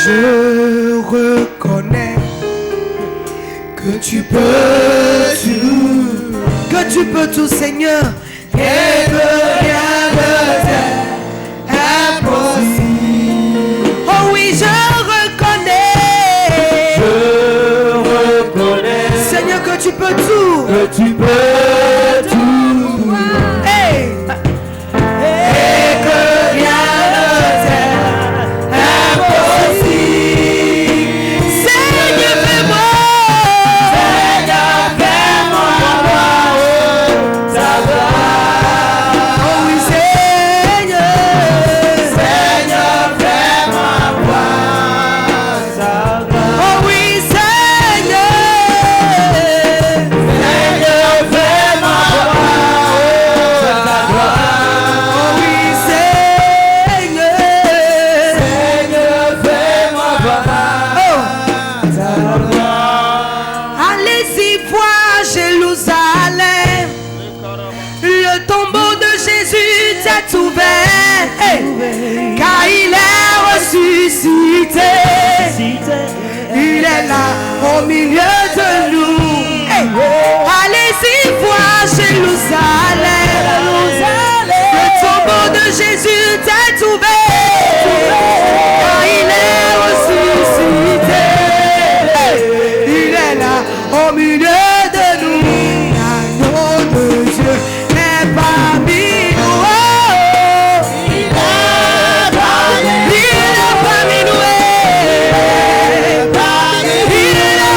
Je reconnais que tu peux tout, Seigneur, et que rien ne t'est impossible. Oh oui, je reconnais, Seigneur, que tu peux tout, hey. Et que rien ne t'est impossible. Seigneur, fais-moi ta gloire. Oh oui, Seigneur, fais-moi voir ta gloire. Oh oui, Seigneur, fais-moi voir ta gloire. Oh oui, Seigneur, fais-moi voir ta gloire. Allez-y voir Jérusalem, le tombeau de Jésus t'est ouvert, hey, car il est ressuscité. Il est là au milieu de nous. Hey. Allez-y voir Jérusalem, le tombeau de Jésus t'est ouvert, car il est ressuscité. Hey. Il est là au milieu de nous. L'agneau de Dieu est parmi nous. Oh. Il est parmi nous. Il est là.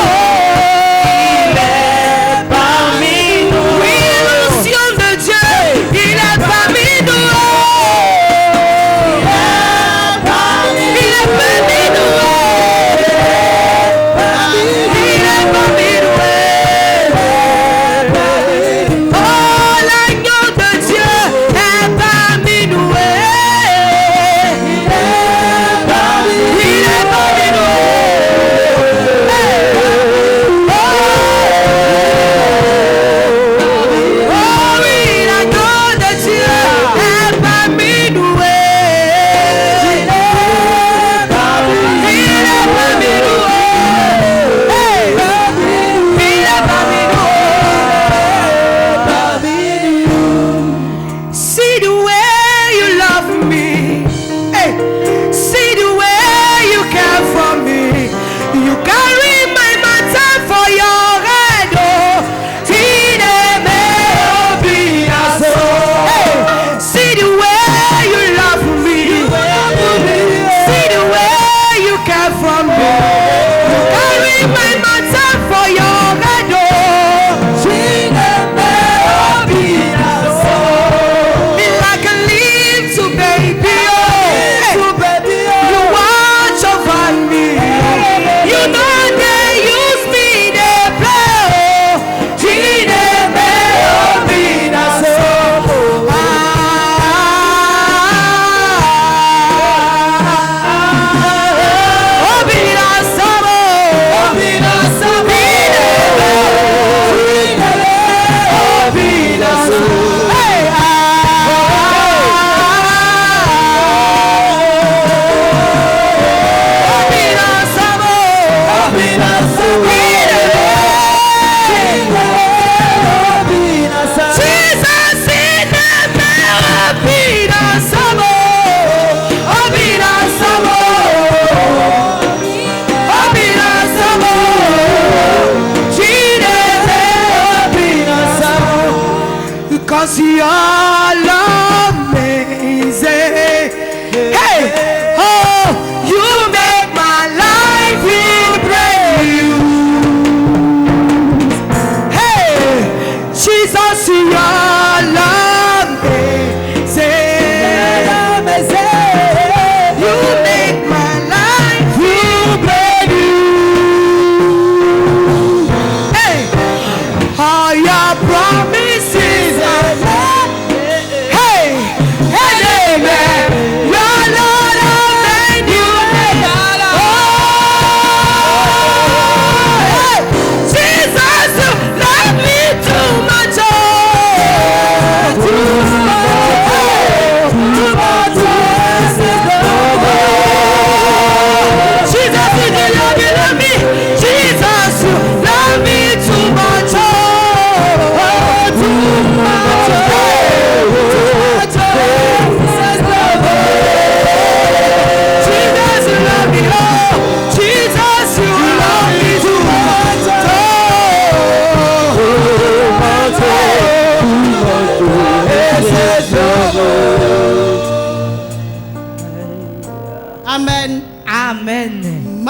Amen.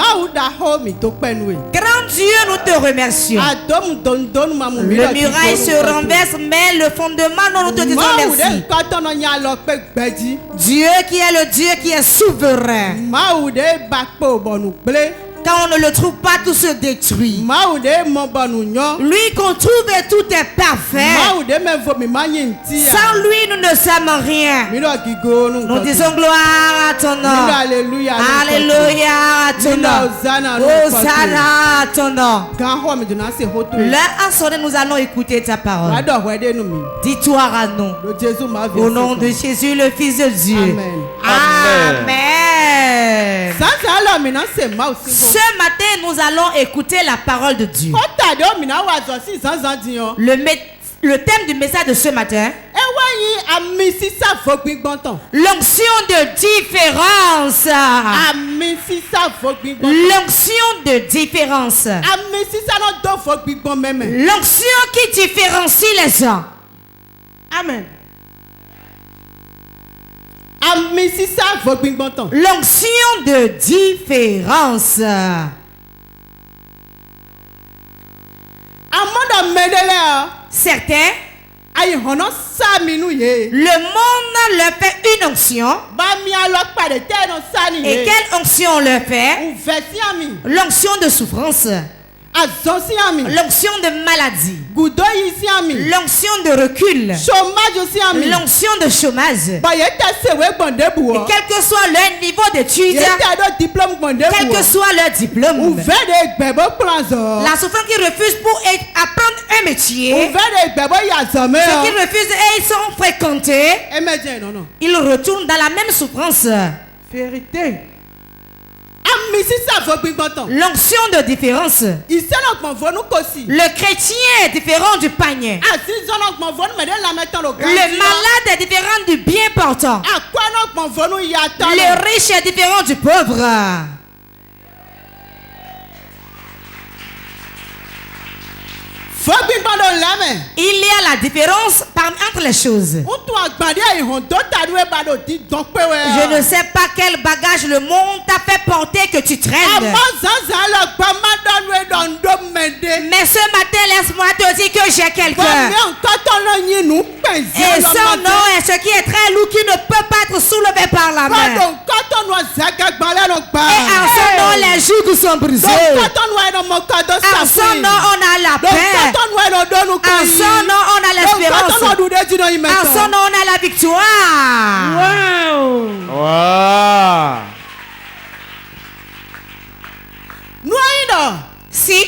Grand Dieu, nous te remercions. Le muraille se renverse, mais le fondement, nous te disons merci. Dieu qui est le Dieu qui est souverain. Quand on ne le trouve pas, tout se détruit. Lui qu'on trouve et tout est parfait. Sans lui, nous ne sommes rien. Nous disons gloire à ton nom. Alléluia à ton nom. Hosanna à ton nom. L'heure a sonné, nous allons écouter ta parole. Dis-toi à nous. Au nom de Jésus, le Fils de Dieu. Amen. Ce matin, nous allons écouter la parole de Dieu. Le thème du message de ce matin, l'onction de différence. L'onction de différence. L'onction qui différencie les gens. Amen. L'onction de différence. Certains, le monde leur fait une onction. Et quelle onction on leur fait? L'onction de souffrance. L'onction de maladie. L'onction de recul. L'onction de chômage. Et quel que soit leur niveau d'études, quel que soit leur diplôme, la souffrance qu'ils refusent pour apprendre un métier, ceux qui refusent et ils sont fréquentés, ils retournent dans la même souffrance. Vérité. L'onction de différence. Le chrétien est différent du païen. Le malade est différent du bien portant. Le riche est différent du pauvre. Il y a la différence entre les choses. Je ne sais pas quel bagage le monde t'a fait porter que tu traînes. Mais ce matin, laisse-moi te dire que j'ai quelqu'un. Et son nom est ce qui est très lourd, qui ne peut pas être soulevé par la main. Et en son nom, les jougs sont brisés. En son nom, on a la paix. En son nom, on a l'espérance. En son nom, on a la victoire. Si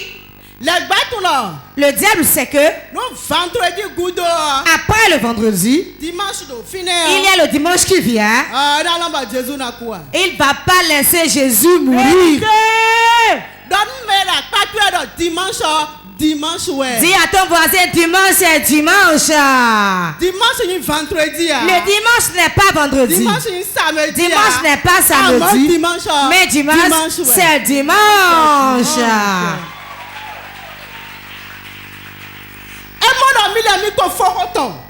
le diable sait que après le vendredi, il y a le dimanche qui vient. Il ne va pas laisser Jésus mourir. Dis à ton voisin, dimanche c'est dimanche. Le dimanche n'est pas vendredi. Dimanche n'est pas samedi. Mais dimanche c'est dimanche.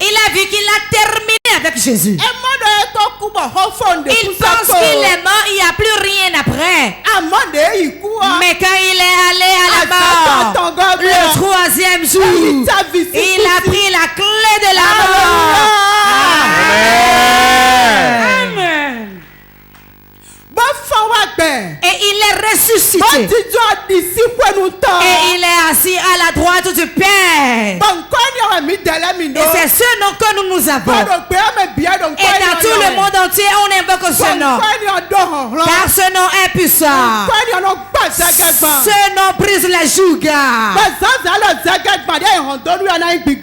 Il a vu qu'il a terminé avec Jésus. Il pense qu'il est mort, il n'y a plus rien après. Mais quand il est allé à la mort, le troisième jour, il a pris la clé de la mort. Amen. Et il est ressuscité. Et il est assis à la droite du Père. Et c'est ce nom que nous avons. Et dans tout le monde entier, on invoque ce nom. Car ce nom est puissant. Ce nom brise les jougs.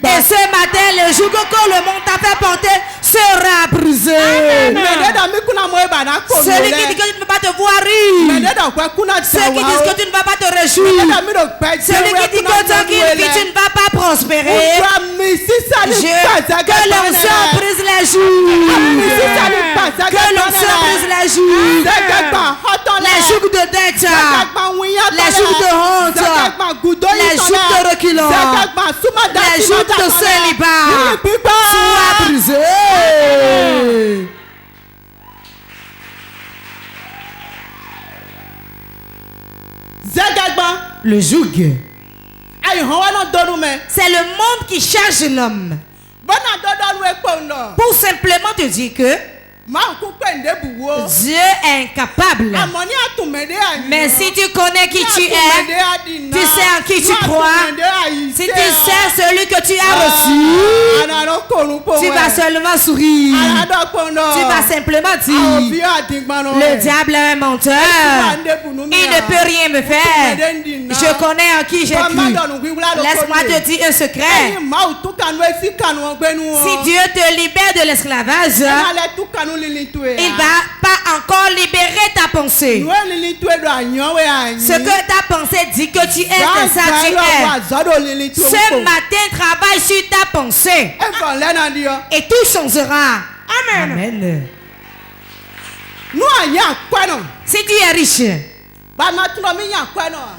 Et ce matin, le joug que le monde t'a fait porter sera brisé. Celui qui dit que tu ne peux pas te voir rire. Ceux qui disent que tu ne vas pas te réjouir. Celui qui dit que tant qu'il vit, tu ne vas pas prospérer. Que l'onction brise les jougs. Que l'onction brise les jougs. Les jougs de dette. Les jougs de honte. Les jougs de reculons. Les jougs de célibat. Soient brisés. Le joug. C'est le monde qui charge l'homme. Pour simplement te dire que Dieu est incapable. Mais si tu connais qui tu es, tu sais en qui tu crois, si tu sais celui que tu as reçu, tu vas seulement sourire. Tu vas simplement dire, le diable est un menteur. Il ne peut rien me faire. Je connais en qui j'ai cru. Laisse-moi te dire un secret. Si Dieu te libère de l'esclavage, il va pas encore libérer ta pensée. Ce que ta pensée dit que tu es, c'est ça tu es. Ce matin, travaille sur ta pensée. Et tout changera. Amen. Si tu es riche,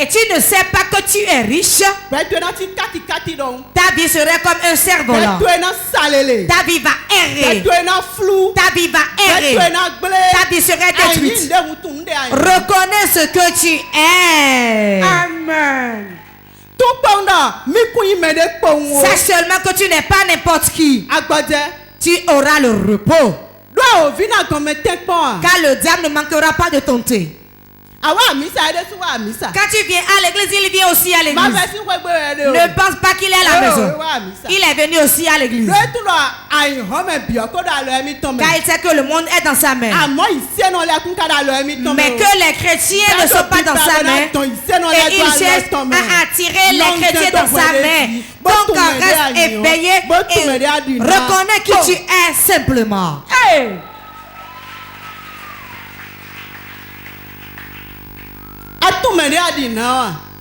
et tu ne sais pas que tu es riche, ta vie serait comme un cerf-volant. Ta vie va errer. Ta vie va errer. Ta vie serait détruite. Reconnais ce que tu es. Amen. Sache seulement que tu n'es pas n'importe qui. Tu auras le repos. Car le diable ne manquera pas de tenter. Quand tu viens à l'église, il vient aussi à l'église. Ne pense pas qu'il est à la maison. Il est venu aussi à l'église. Car il sait que le monde est dans sa main. Mais que les chrétiens ne sont pas dans sa main. Et il cherche à attirer les chrétiens dans sa main. Donc reste éveillé et reconnais qui tu es simplement. Hey!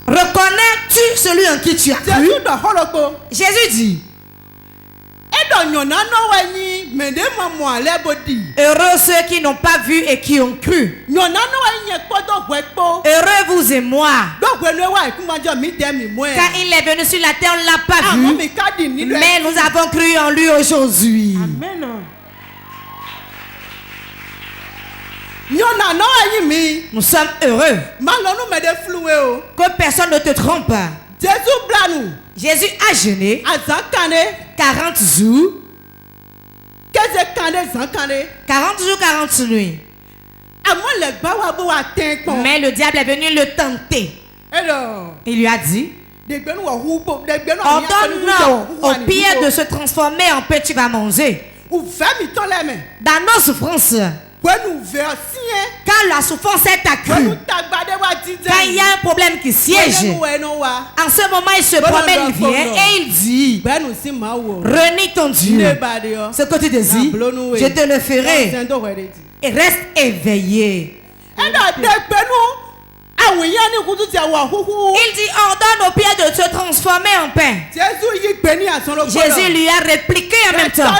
Reconnais-tu celui en qui tu as cru? Jésus dit, heureux ceux qui n'ont pas vu et qui ont cru. Heureux vous et moi. Car il est venu sur la terre, on ne l'a pas vu. Mais nous avons cru en lui aujourd'hui. Amen. Nous sommes heureux que personne ne te trompe. Jésus a jeûné 40 jours, 40 jours, 40 nuits. Mais le diable est venu le tenter. Il lui a dit, ordonne au pire de se transformer en paix, tu vas manger. Dans nos souffrances, quand la souffrance est accrue, quand il y a un problème qui siège, en ce moment il se promène, il vient et il dit, renie ton Dieu. Ce que tu désires, je te le ferai. Et reste éveillé. Il dit, ordonne au pierre de se transformer en pain. Jésus lui a répliqué en même temps,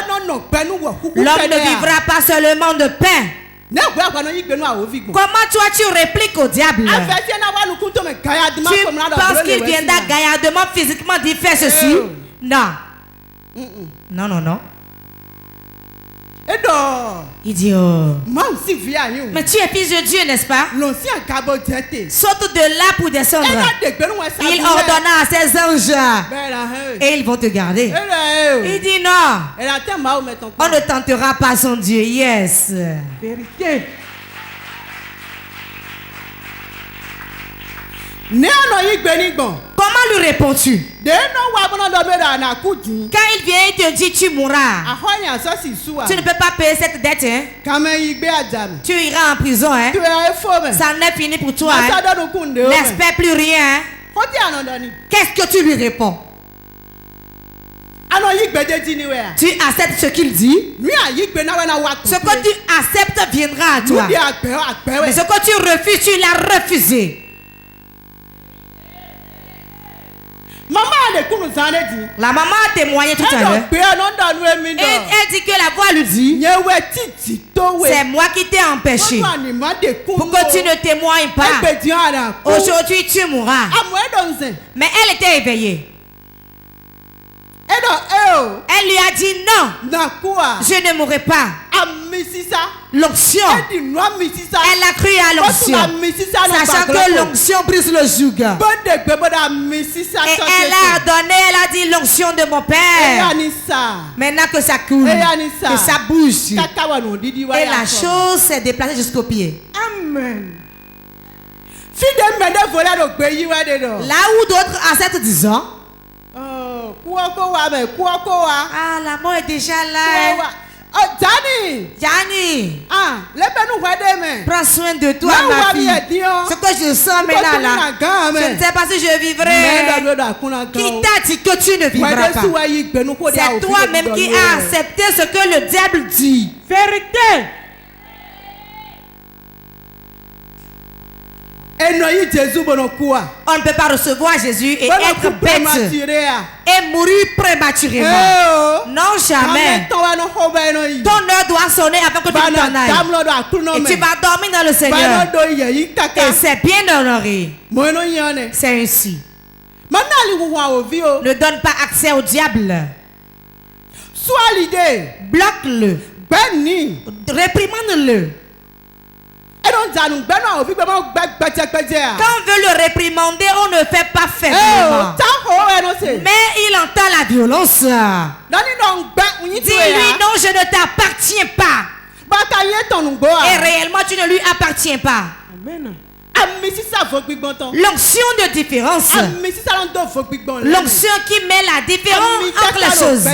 l'homme ne vivra pas seulement de pain. Comment toi tu répliques au diable? Tu penses qu'il viendra gaillardement, physiquement dire faire ceci? Non. Non, non, non. Il dit, oh, mais tu es fils de Dieu, n'est-ce pas? Saute de là pour descendre. Il ordonna à ses anges et ils vont te garder. Il dit non, on ne tentera pas son Dieu. Yes. Vérité. Comment lui réponds-tu? Quand il vient, il te dit tu mourras. Tu ne peux pas payer cette dette. Hein? Tu iras en prison. Hein? Ça n'est fini pour toi. Hein? N'espère plus rien. Hein? Qu'est-ce que tu lui réponds? Tu acceptes ce qu'il dit. Ce que tu acceptes viendra à toi. Mais ce que tu refuses, tu l'as refusé. La maman a témoigné tout à l'heure. Elle dit que la voix lui dit, c'est moi qui t'ai empêché pour que tu ne témoignes pas. Aujourd'hui tu mourras. Mais elle était éveillée. Elle lui a dit non. Je ne mourrai pas. L'onction. Elle a cru à l'onction, sachant que l'onction brise le joug. Et elle a dit l'onction de mon père. Maintenant que ça coule, que ça bouge, et la chose s'est déplacée jusqu'au pied. Amen. Là où d'autres ancêtres disent, la mort est déjà là. Johnny, prends soin de toi, ma fille. Ce que je sens maintenant là, je ne sais pas si je vivrai. Qui t'a dit que tu ne vivras pas? C'est toi-même qui as accepté ce que le diable dit. Vérité. On ne peut pas recevoir Jésus et être bête et mourir prématurément. Non, jamais. Ton heure doit sonner avant que tu t'en ailles. Et tu vas dormir dans le Seigneur. Et c'est bien honoré. C'est ainsi. Ne donne pas accès au diable. Bloque-le. Réprimande-le. Quand on veut le réprimander, on ne fait pas faiblement. Mais il entend la violence. Dis-lui non, je ne t'appartiens pas. Et réellement, tu ne lui appartiens pas. L'onction de différence. L'onction qui met la différence entre les choses.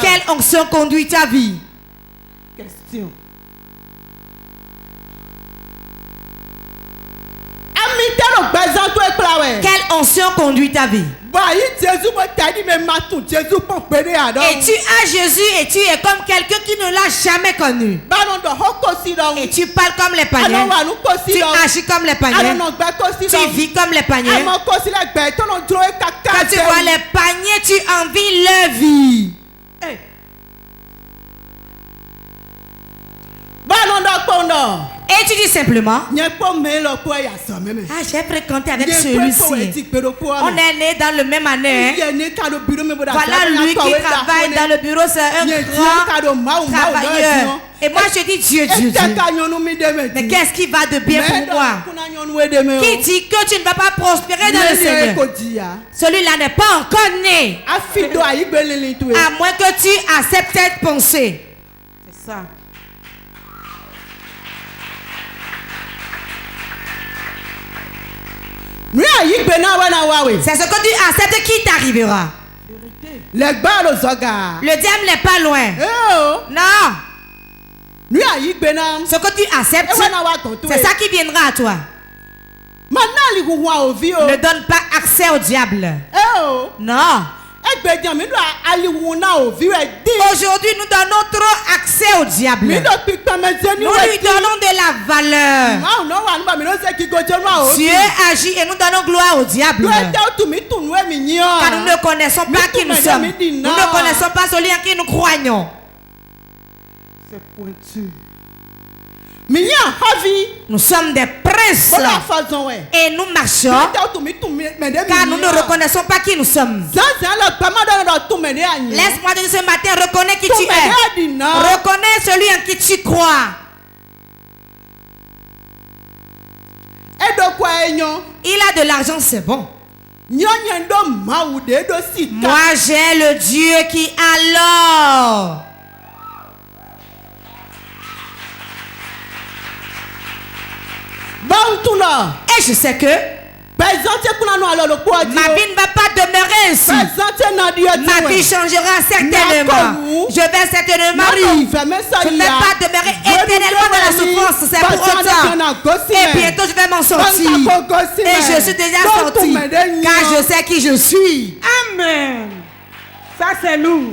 Quelle onction conduit ta vie? Question. Quelle onction conduit ta vie? Et tu as Jésus et tu es comme quelqu'un qui ne l'a jamais connu. Et tu parles comme les païens. Tu agis comme les païens. Tu vis comme les païens. Quand tu vois les païens, tu envies leur vie. Et tu dis simplement, j'ai fréquenté avec celui-ci. On est né dans le même année. Voilà lui qui travaille dans le bureau, c'est un grand travailleur. Et moi je dis Dieu. Mais qu'est-ce qui va de bien pour moi? Qui dit que tu ne vas pas prospérer dans le Seigneur? Celui-là n'est pas encore né. À moins que tu acceptes cette pensée. C'est ça. C'est ce que tu acceptes qui t'arrivera. Le diable n'est pas loin. Non. Ce que tu acceptes, c'est ça qui viendra à toi. Ne donne pas accès au diable. Non. Aujourd'hui, nous donnons trop accès au diable. Nous lui donnons de la valeur. Dieu agit et nous donnons gloire au diable. Car nous ne connaissons pas qui nous sommes. Nous ne connaissons pas celui en qui nous croyons. C'est pointu. Nous sommes des princes et nous marchons car nous ne reconnaissons pas qui nous sommes. Laisse-moi te dire ce matin, reconnais qui tu es. Reconnais celui en qui tu crois. Il a de l'argent, c'est bon. Moi j'ai le Dieu qui a l'or. Et je sais que ma vie ne va pas demeurer ainsi. Ma vie changera certainement. Je vais certainement rire. Je ne vais pas demeurer éternellement dans la souffrance. C'est pour autant. Et bientôt je vais m'en sortir. Et je suis déjà sorti. Car je sais qui je suis. Amen. Ça c'est lourd.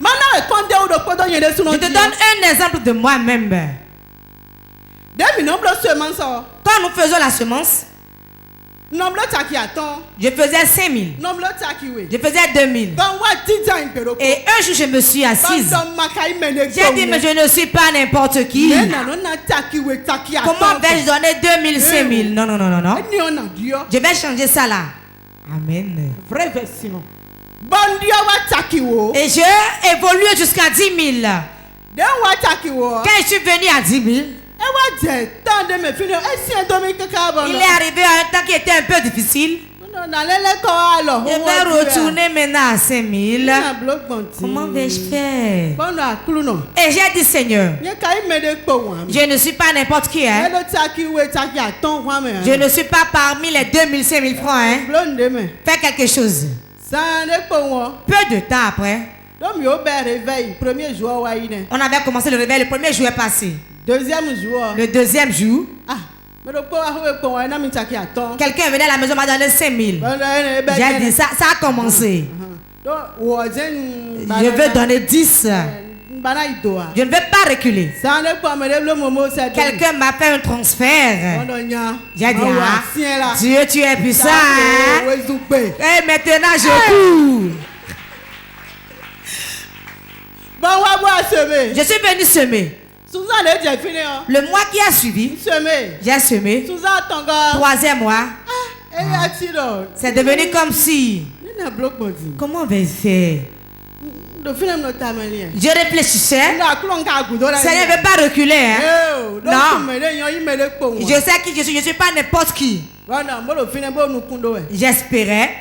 Je te donne un exemple de moi-même. Quand nous faisons la semence, je faisais 5 000. Je faisais 2 000. Et un jour, je me suis assise. J'ai dit, mais je ne suis pas n'importe qui. Comment vais-je donner 2 000, 5 000? Non. Je vais changer ça là. Amen. Vraie version. Et j'ai évolué jusqu'à 10 000. Quand je suis venu à 10 000, il est arrivé à un temps qui était un peu difficile. Je vais retourner maintenant à 5 000. Comment vais-je faire? Et j'ai dit, Seigneur, je ne suis pas n'importe qui. Hein? Je ne suis pas parmi les 2 000, 5 000 francs. Hein? Fais quelque chose. Peu de temps après, on avait commencé le réveil. Le premier jour est passé. Le deuxième jour, quelqu'un venait à la maison, m'a donné 5 000. J'ai dit, ça a commencé. Je veux donner 10. Je ne vais pas reculer. Quelqu'un m'a fait un transfert. J'ai dit, ah, Dieu, tu es puissant. Hein? Et maintenant, je cours. Je suis venu semer. Le mois qui a suivi, j'ai semé. 3e mois, c'est devenu comme si. Comment vais-je faire? Je réfléchissais. Ça ne veut pas reculer. Hein? Non. Je sais qui je suis. Je ne suis pas n'importe qui. J'espérais.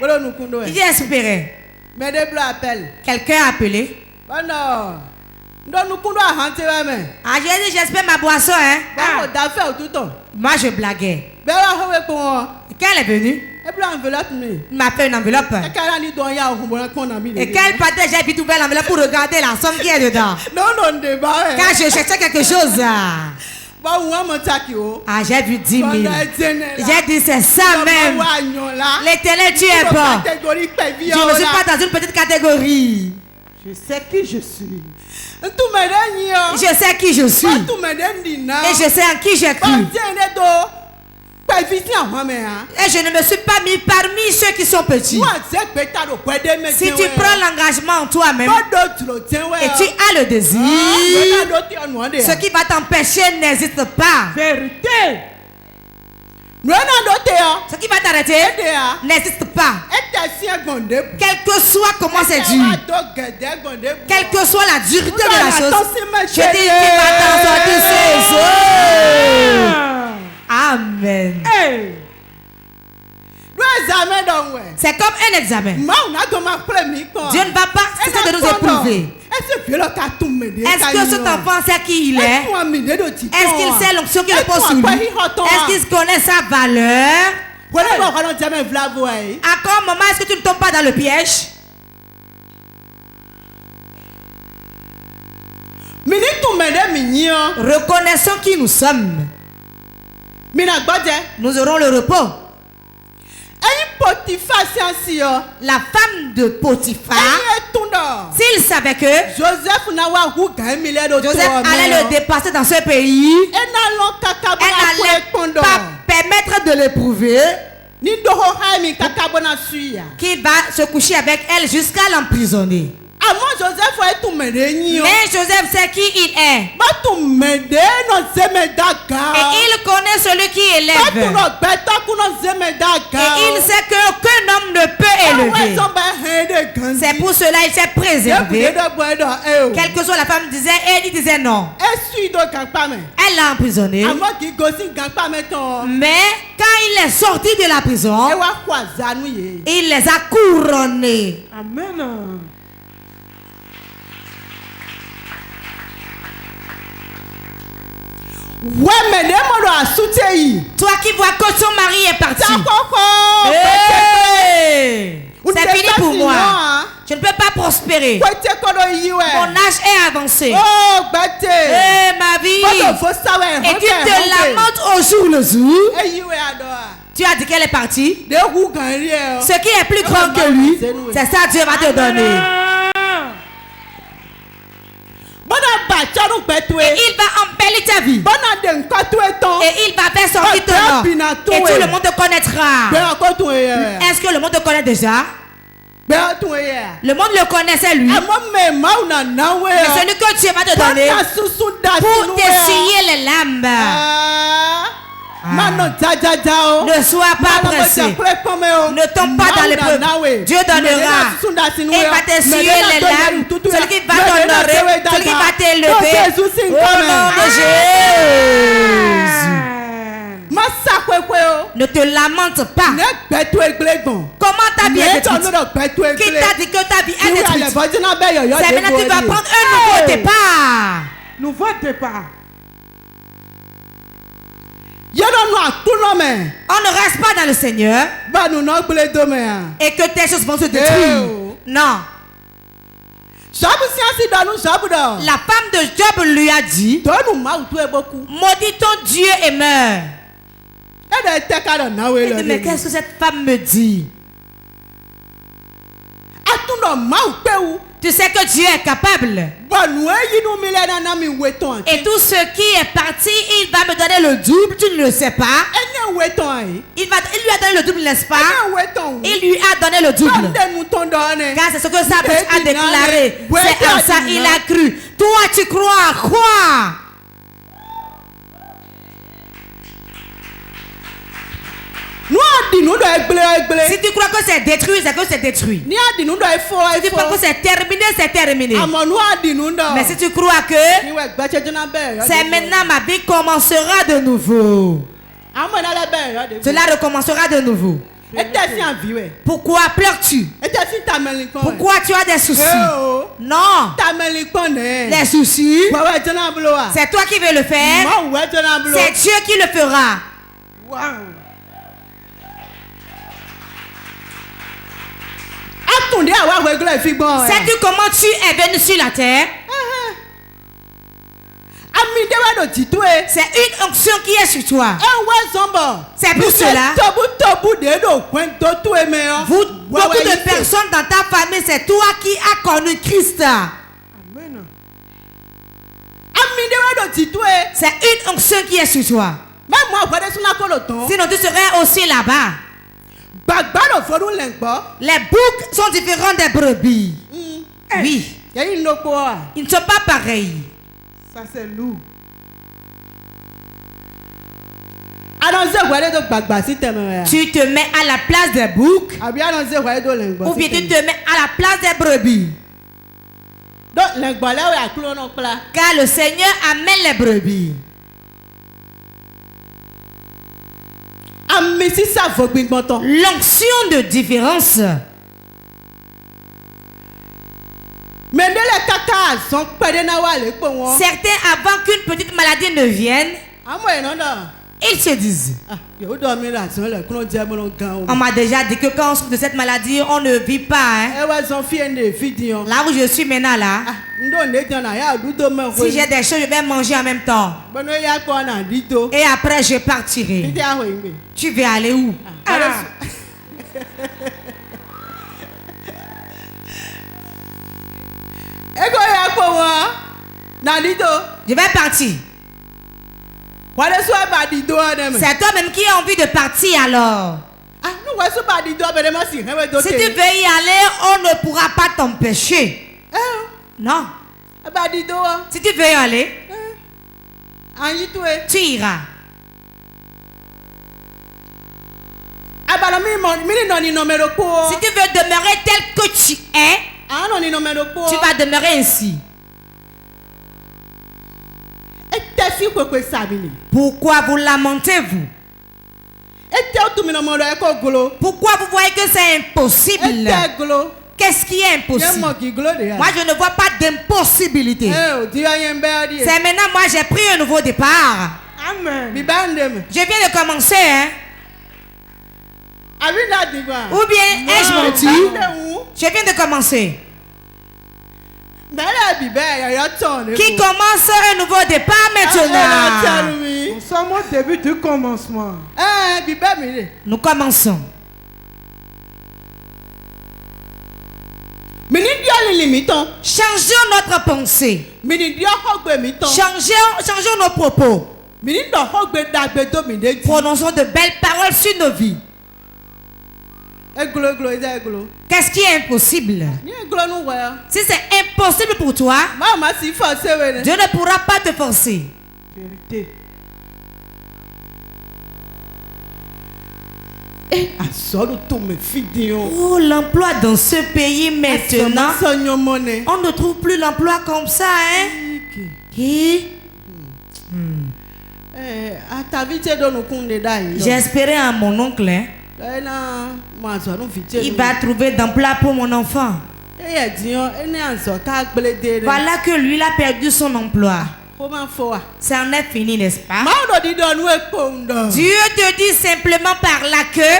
J'espérais. Quelqu'un a appelé. Ah, j'ai dit, j'espère ma boisson. Hein? Ah. Moi, je blaguais. Quand elle est venue, il m'a fait une enveloppe. Et quand elle partait, j'ai vite ouvert l'enveloppe pour regarder la somme qui est dedans. Quand je cherchais quelque chose, ah, j'ai vu 10 000. J'ai dit, c'est ça même. L'Éternel, tu es bon. Je ne suis pas dans une petite catégorie. Je sais qui je suis. Je sais qui je suis. Et je sais en qui j'ai cru. Et je ne me suis pas mis parmi ceux qui sont petits. Si tu prends l'engagement en toi-même et tu as le désir, ce qui va t'empêcher n'hésite pas. Vérité. Ce qui va t'arrêter, n'hésite pas. Quel que soit comment c'est dur, quelle que soit la dureté de la chose, je dis qu'il va t'en sortir ces eaux. Amen. Hey. C'est comme un examen. Dieu ne va pas cesser de nous éprouver. Est-ce que cet enfant sait qui il est? Est-ce qu'il sait l'onction qu'il repose sur lui? Est-ce qu'il connaît sa valeur? À quel moment est-ce que tu ne tombes pas dans le piège? Reconnaissons qui nous sommes. Nous aurons le repos. La femme de Potiphar, s'il savait que Joseph allait le dépasser dans ce pays, elle n'allait pas permettre de l'éprouver, qu'il va se coucher avec elle jusqu'à l'emprisonner. Mais Joseph sait qui il est. Et il connaît celui qui élève. Et il sait qu'aucun homme ne peut élever. C'est pour cela qu'il s'est préservé. Quelle que soit la femme disait, il disait non. Elle l'a emprisonné. Mais quand il est sorti de la prison, il les a couronnés. Amen. Toi qui vois que ton mari est parti, c'est fini pour moi. Je ne peux pas prospérer. Mon âge est avancé. Ma vie. Et tu te lamentes au jour le jour. Tu as dit qu'elle est partie. Ce qui est plus grand que lui, c'est ça que Dieu va te donner. Et il va embellir ta vie. Et il va faire sortir ton nom. Et tout le monde te connaîtra. Est-ce que le monde te connaît déjà? Le monde le connaissait lui. Mais celui que Dieu va te donner pour t'essuyer les lames. Ne sois pas pressé. Ne tombe pas dans l'épreuve. Dieu donnera. Et va t'essuyer les larmes. Celui qui va t'honorer. Celui qui va t'élever. Au nom de Jésus. Ne te lamente pas. Comment ta vie est détruite? Qui t'a dit que ta vie est détruite? C'est maintenant que tu vas prendre un nouveau départ. Nouveau départ. On ne reste pas dans le Seigneur et que tes choses vont se détruire. Non. La femme de Job lui a dit, maudit ton Dieu et meurs. Mais qu'est-ce que cette femme me dit? Tu sais que Dieu est capable. Et tout ce qui est parti, il va me donner le double, tu ne le sais pas. Il lui a donné le double, n'est-ce pas? Il lui a donné le double. Car c'est ce que sa bouche a déclaré. C'est en ça il a cru. Toi tu crois quoi? Si tu crois que c'est détruit, c'est que c'est détruit. Si tu crois que c'est terminé, c'est terminé. Mais si tu crois que c'est maintenant ma vie commencera de nouveau, cela recommencera de nouveau. Pourquoi pleures-tu? Pourquoi tu as des soucis? Non. Les soucis, c'est toi qui veux le faire. C'est Dieu qui le fera. Sais-tu comment tu es venu sur la terre? C'est une onction qui est sur toi. C'est pour cela. Beaucoup de personnes dans ta famille, c'est toi qui as connu Christ. Amen. C'est une onction qui est sur toi. Sinon tu serais aussi là-bas. Les boucs sont différents des brebis. Oui. Ils ne sont pas pareils. Ça c'est lourd. Tu te mets à la place des boucs ou bien tu te mets à la place des brebis. Car le Seigneur amène les brebis. L'onction de différence. Certains, avant qu'une petite maladie ne vienne, ils se disent, on m'a déjà dit que quand on souffre de cette maladie, on ne vit pas. Hein? Là où je suis maintenant, là, si j'ai des choses, je vais manger en même temps. Et après, je partirai. Tu veux aller où? Je vais partir. C'est toi-même qui as envie de partir alors. Si tu veux y aller, on ne pourra pas t'empêcher. Non. Si tu veux y aller, tu iras. Si tu veux demeurer tel que tu es, tu vas demeurer ainsi. Pourquoi vous lamentez-vous? Pourquoi vous voyez que c'est impossible? Qu'est-ce qui est impossible? Moi, je ne vois pas d'impossibilité. C'est maintenant, moi, j'ai pris un nouveau départ. Amen. Je viens de commencer, hein? Ou bien, ai-je menti? Je viens de commencer. Qui commence un nouveau départ maintenant? Nous sommes au début du commencement. Nous commençons. Changeons notre pensée. Changeons nos propos. Prononçons de belles paroles sur nos vies. Qu'est-ce qui est impossible? Si c'est impossible pour toi, Dieu ne pourra pas te forcer. Vérité. Oh, l'emploi dans ce pays maintenant, on ne trouve plus l'emploi comme ça, hein? J'ai espéré à mon oncle, hein? Il va trouver d'emploi pour mon enfant. Voilà que lui, il a perdu son emploi. Ça en est fini, n'est-ce pas? Dieu te dit simplement par là que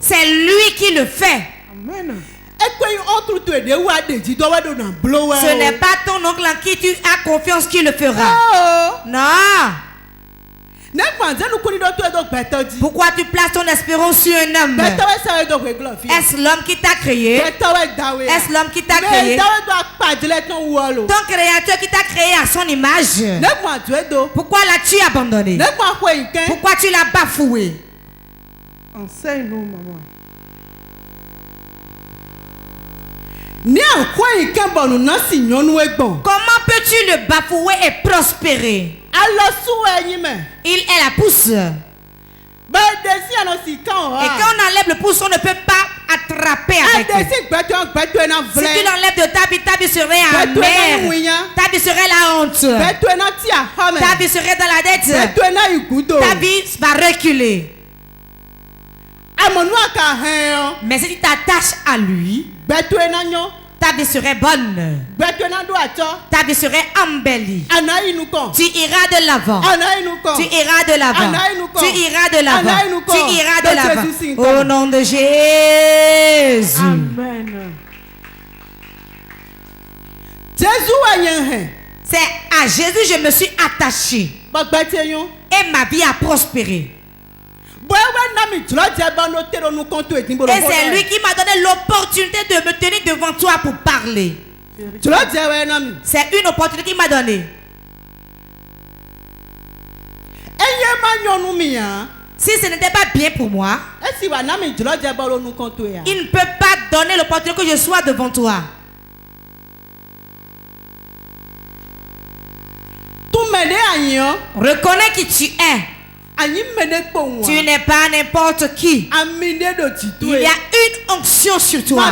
c'est lui qui le fait. Amen. Ce n'est pas ton oncle en qui tu as confiance qui le fera. Non. Pourquoi tu places ton espérance sur un homme? Est-ce l'homme qui t'a créé? Est-ce l'homme qui t'a créé? Ton créateur qui t'a créé à son image. Pourquoi l'as-tu abandonné? Pourquoi tu l'as bafoué? Enseigne-nous, maman. Comment peux-tu le bafouer et prospérer? Il est la pousse. Et quand on enlève le pouce, on ne peut pas attraper avec. Si tu l'enlèves de ta vie serait amère. Ta vie serait la honte. Ta vie serait dans la dette. Ta vie va reculer. Mais si tu t'attaches à lui, ta vie serait bonne. Ta vie serait embellie. Tu iras de l'avant. Tu iras de l'avant. Tu iras de l'avant. Tu iras de l'avant. Au nom de Jésus. Amen. C'est à Jésus je me suis attaché. Et ma vie a prospéré. Et c'est lui qui m'a donné l'opportunité de me tenir devant toi pour parler. C'est une opportunité qu'il m'a donnée. Si ce n'était pas bien pour moi, il ne peut pas donner l'opportunité que je sois devant toi. Reconnais qui tu es. Tu n'es pas n'importe qui. Il y a une onction sur toi.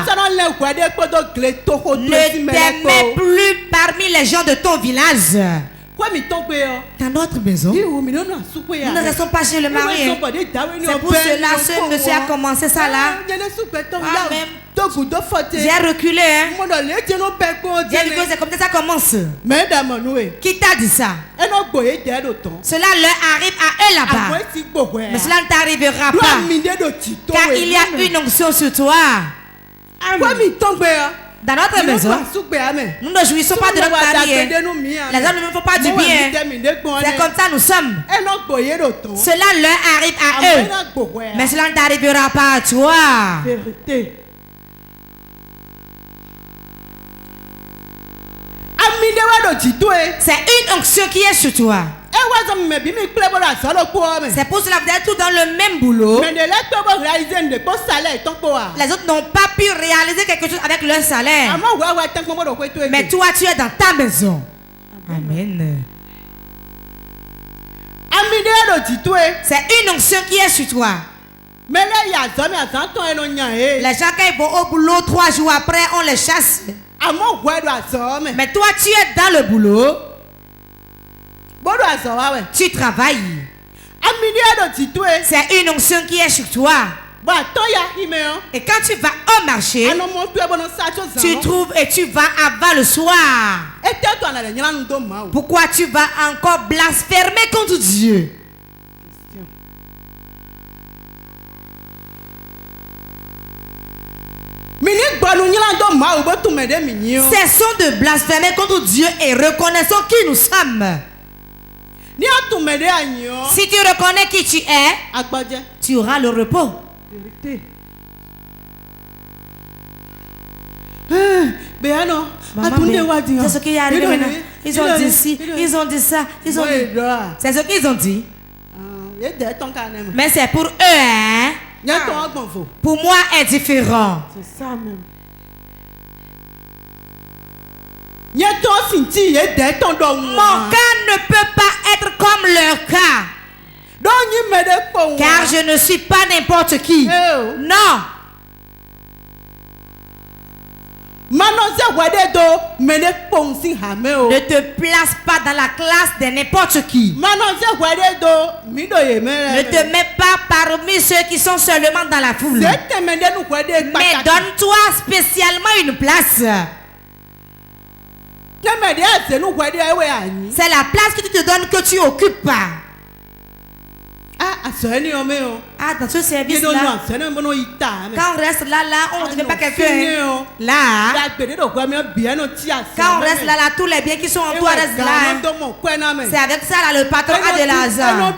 Ne t'aimez plus parmi les gens de ton village. Dans notre maison, nous ne restons pas chez le mari. C'est pour cela que ce monsieur a commencé ça là. J'ai reculé. C'est comme ça que ça commence. Qui t'a dit ça? Cela leur arrive à eux là-bas. Mais cela ne t'arrivera pas. Car il y a une onction sur toi. Dans notre maison, nous ne jouissons pas de notre mari. Les hommes ne nous font pas du bien. C'est comme ça nous sommes. Cela leur arrive à eux. Mais cela ne t'arrivera pas à toi. Vérité. C'est une onction qui est sur toi. C'est pour cela que vous êtes tous dans le même boulot. Les autres n'ont pas pu réaliser quelque chose avec leur salaire. Mais toi, tu es dans ta maison. Amen. C'est une onction qui est sur toi. Les gens, quand ils vont au boulot, 3 jours après, on les chasse. Mais toi, tu es dans le boulot. Tu travailles. C'est une onction qui est sur toi. Et quand tu vas au marché, tu trouves et tu vas avant le soir. Pourquoi tu vas encore blasphémer contre Dieu? Cessons de blasphémer contre Dieu et reconnaissons qui nous sommes. Si tu reconnais qui tu es, tu auras le repos. Vérité. C'est ce qui est arrivé maintenant. Ils ont dit ci, ils ont dit ça, ils ont dit. C'est ce qu'ils ont dit. Mais c'est pour eux, hein? Pour moi, est différent. C'est ça même. Mon cas ne peut pas être comme leur cas. je ne suis pas n'importe qui. Non. Ne te place pas dans la classe de n'importe qui. Ne te mets pas parmi ceux qui sont seulement dans la foule. Mais donne-toi spécialement une place. C'est la place que tu te donnes que tu occupes pas. Dans ce service-là, quand on reste là, on ne fait pas quelqu'un. Là, quand on reste là, tous les biens qui sont en toi restent là. C'est avec ça, là, le patron a de l'argent.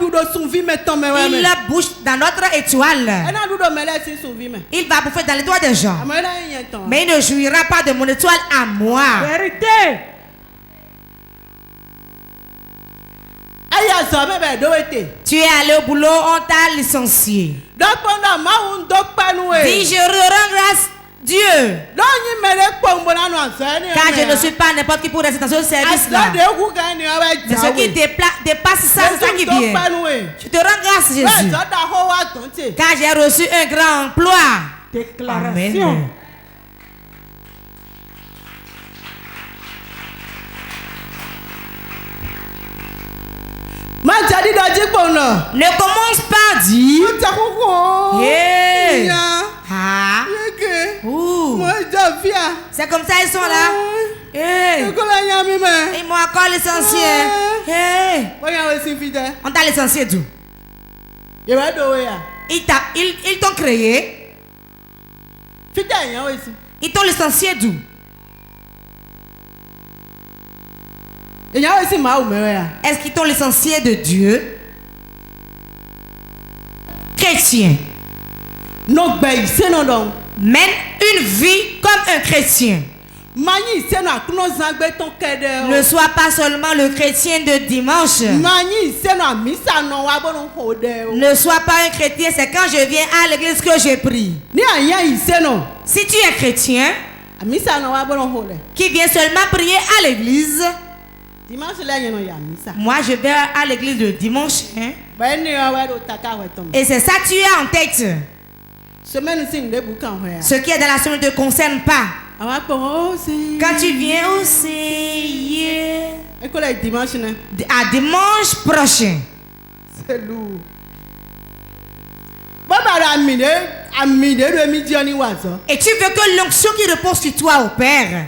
Il bouge dans notre étoile. Il va bouffer dans l'étoile des gens. Mais il ne jouira pas de mon étoile à moi. Vérité. Tu es allé au boulot, on t'a licencié. Dis, je rends grâce Dieu. Car je ne suis pas n'importe qui pour rester dans ce service-là. C'est ce qui dépasse ça, c'est ça qui vient. Je te rends grâce, Jésus. Car j'ai reçu un grand emploi. Déclaration. Amen. Ne commence pas à dire hey. Ah. C'est comme ça ils sont là. Hey. Ils m'ont encore licencié. Hey. On t'a licencié d'où? Ils t'ont créé. Ils t'ont licencié d'où? Est-ce qu'ils t'ont licencié de Dieu? Chrétien. Mène une vie comme un chrétien. Ne sois pas seulement le chrétien de dimanche. Ne sois pas un chrétien, c'est quand je viens à l'église que je prie. Si tu es chrétien, qui vient seulement prier à l'église, moi je vais à l'église le dimanche. Hein? Et c'est ça que tu as en tête. Ce qui est dans la semaine ne te concerne pas. Quand tu viens au Seigneur, à dimanche prochain. C'est lourd. Et tu veux que l'onction qui repose sur toi opère.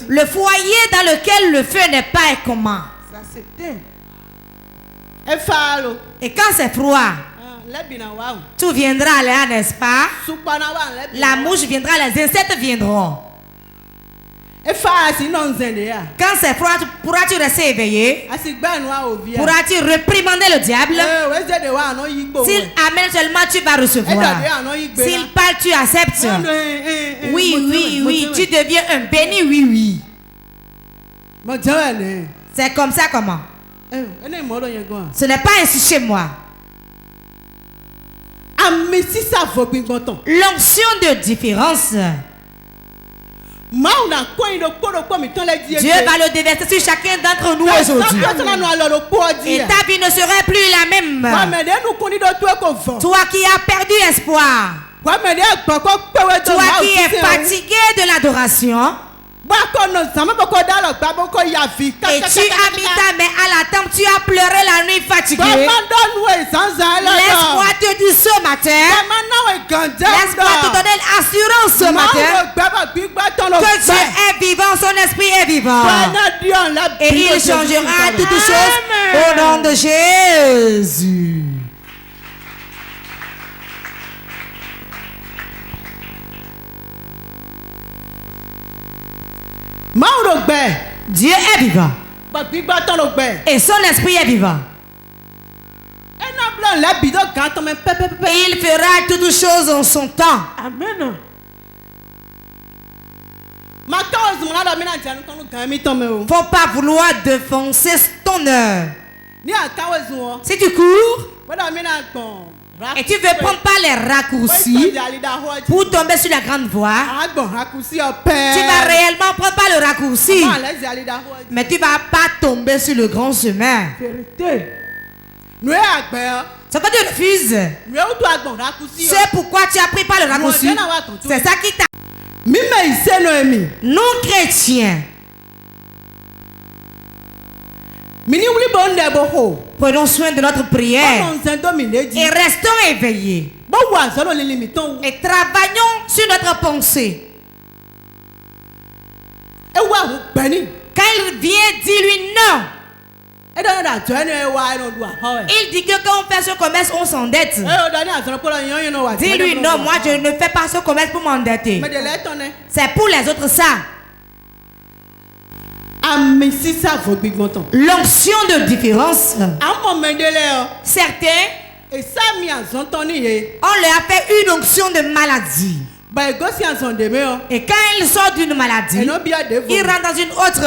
Le foyer dans lequel le feu n'est pas est comment? Ça s'éteint. Et quand c'est froid, tout viendra là, n'est-ce pas? La mouche viendra, les insectes viendront. Quand c'est froid, pourras-tu rester éveillé? Pourras-tu réprimander le diable? S'il amène seulement, tu vas recevoir. S'il parle, tu acceptes. Oui, tu deviens un béni, oui. C'est comme ça comment? Ce n'est pas ainsi chez moi. L'onction de différence. Dieu va le déverser sur chacun d'entre nous aujourd'hui. Et ta vie ne serait plus la même. Toi qui as perdu espoir. Toi qui es fatigué de l'adoration. Et tu as mis ta main à la tempe, tu as pleuré la nuit fatigué. Laisse-moi te dire ce matin. Laisse-moi te donner l'assurance ce matin que Dieu est vivant, son esprit est vivant. Et il changera toutes choses au nom de Jésus. Dieu est vivant. Et son esprit est vivant. Et il fera toutes choses en son temps. Amen. Faut pas vouloir défoncer ton heure. Si tu cours, Et tu veux prendre pas les raccourcis pour tomber sur la grande voie. Tu vas réellement prendre pas le raccourci. Mais tu vas pas tomber sur le grand chemin. Ce que tu refuses, c'est pourquoi tu as pris pas le raccourci. C'est ça qui t'a... Nous chrétiens, prenons soin de notre prière et restons éveillés. Et travaillons sur notre pensée. Quand il vient, dis-lui non. Il dit que quand on fait ce commerce, on s'endette. Dis-lui non, moi je ne fais pas ce commerce pour m'endetter. C'est pour les autres ça. L'onction de différence. Certains, on leur a fait une onction de maladie. Et quand ils sortent d'une maladie, ils rentrent dans une autre.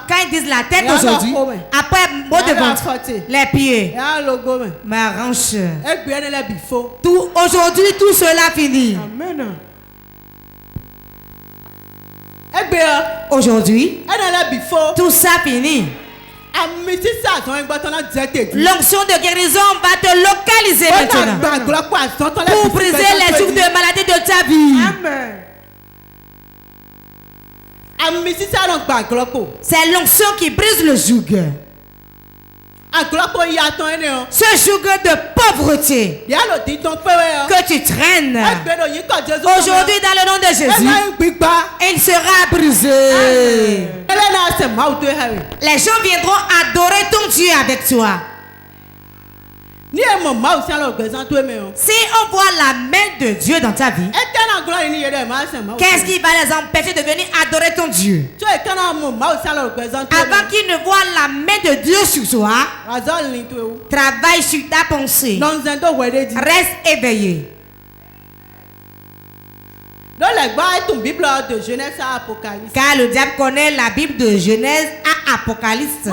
Quand ils disent la tête aujourd'hui, après mot de ventre, les pieds, ma hanche. Aujourd'hui, tout cela finit. Amen. Aujourd'hui, tout ça finit. L'onction de guérison va te localiser maintenant pour briser les jougs de maladie de ta vie. C'est l'onction qui brise le joug. Ce joug de pauvreté que tu traînes, aujourd'hui dans le nom de Jésus, il sera brisé. Les gens viendront adorer ton Dieu avec toi. Si on voit la main de Dieu dans ta vie, qu'est-ce qui va les empêcher de venir adorer ton Dieu? Avant qu'ils ne voient la main de Dieu sur toi, travaille sur ta pensée. Reste éveillé. Car le diable connaît la Bible de Genèse à Apocalypse.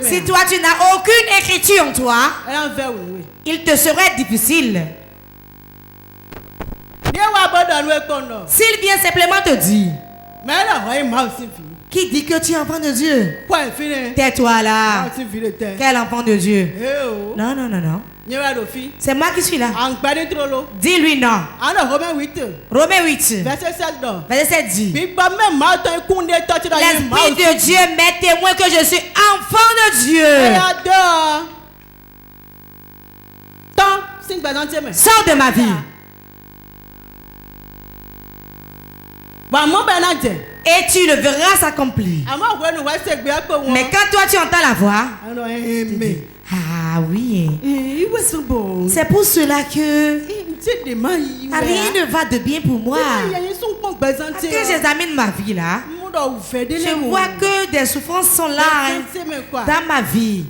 Si toi tu n'as aucune écriture en toi, il te serait difficile. S'il vient simplement te dire, qui dit que tu es enfant de Dieu? Tais-toi là. Quel enfant de Dieu? Non, non, non, non. C'est moi qui suis là. Dis-lui non. Romains 8. Verset 7 dit. L'Esprit de Dieu m'est témoin que je suis enfant de Dieu. Sors de ma vie. Et tu le verras s'accomplir. Mais quand toi tu entends la voix, ah oui, c'est pour cela que rien ne va de bien pour moi. Quand j'examine ma vie là, je vois que des souffrances sont là dans ma vie.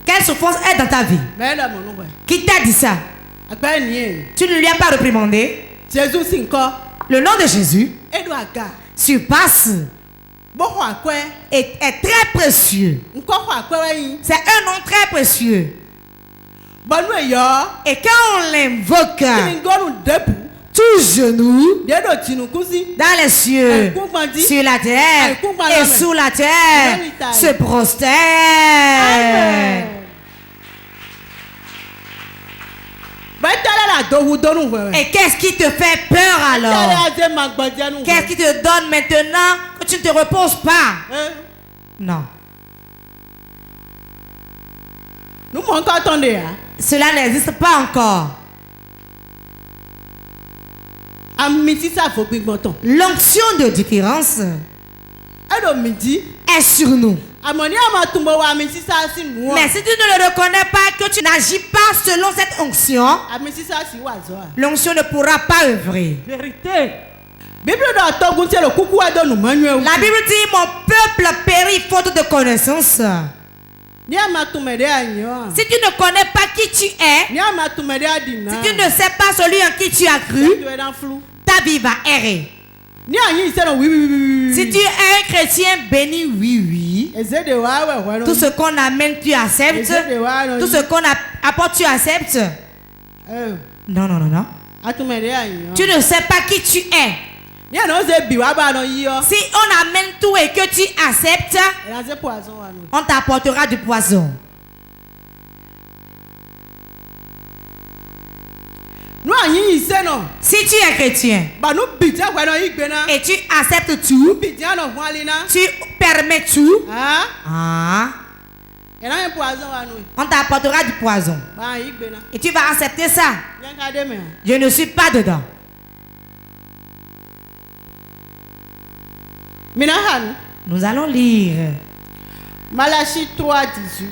Quelle souffrance est dans ta vie? Qui t'a dit ça? Tu ne lui as pas réprimandé? Le nom de Jésus surpasse et est très précieux. C'est un nom très précieux. Et quand on l'invoque, tout genou dans les cieux, sur la terre et sous la terre se prosterne. Et qu'est-ce qui te fait peur alors? Qu'est-ce qui te donne maintenant que tu ne te reposes pas? Non. Cela n'existe pas encore. L'onction de différence est sur nous. Mais si tu ne le reconnais pas, que tu n'agis pas selon cette onction, l'onction ne pourra pas œuvrer. Vérité. La Bible dit, mon peuple périt faute de connaissance. Si tu ne connais pas qui tu es, si tu ne sais pas celui en qui tu as cru, ta vie va errer. Si Si tu es un chrétien béni, oui. Tout ce qu'on amène, tu acceptes. Tout ce qu'on apporte, tu acceptes. Non. Tu ne sais pas qui tu es. Si on amène tout et que tu acceptes, on t'apportera du poison. Si tu es chrétien et tu acceptes tout, tu permets tout, on t'apportera du poison. Et tu vas accepter ça. Je ne suis pas dedans. Nous allons lire Malachie 3, 18.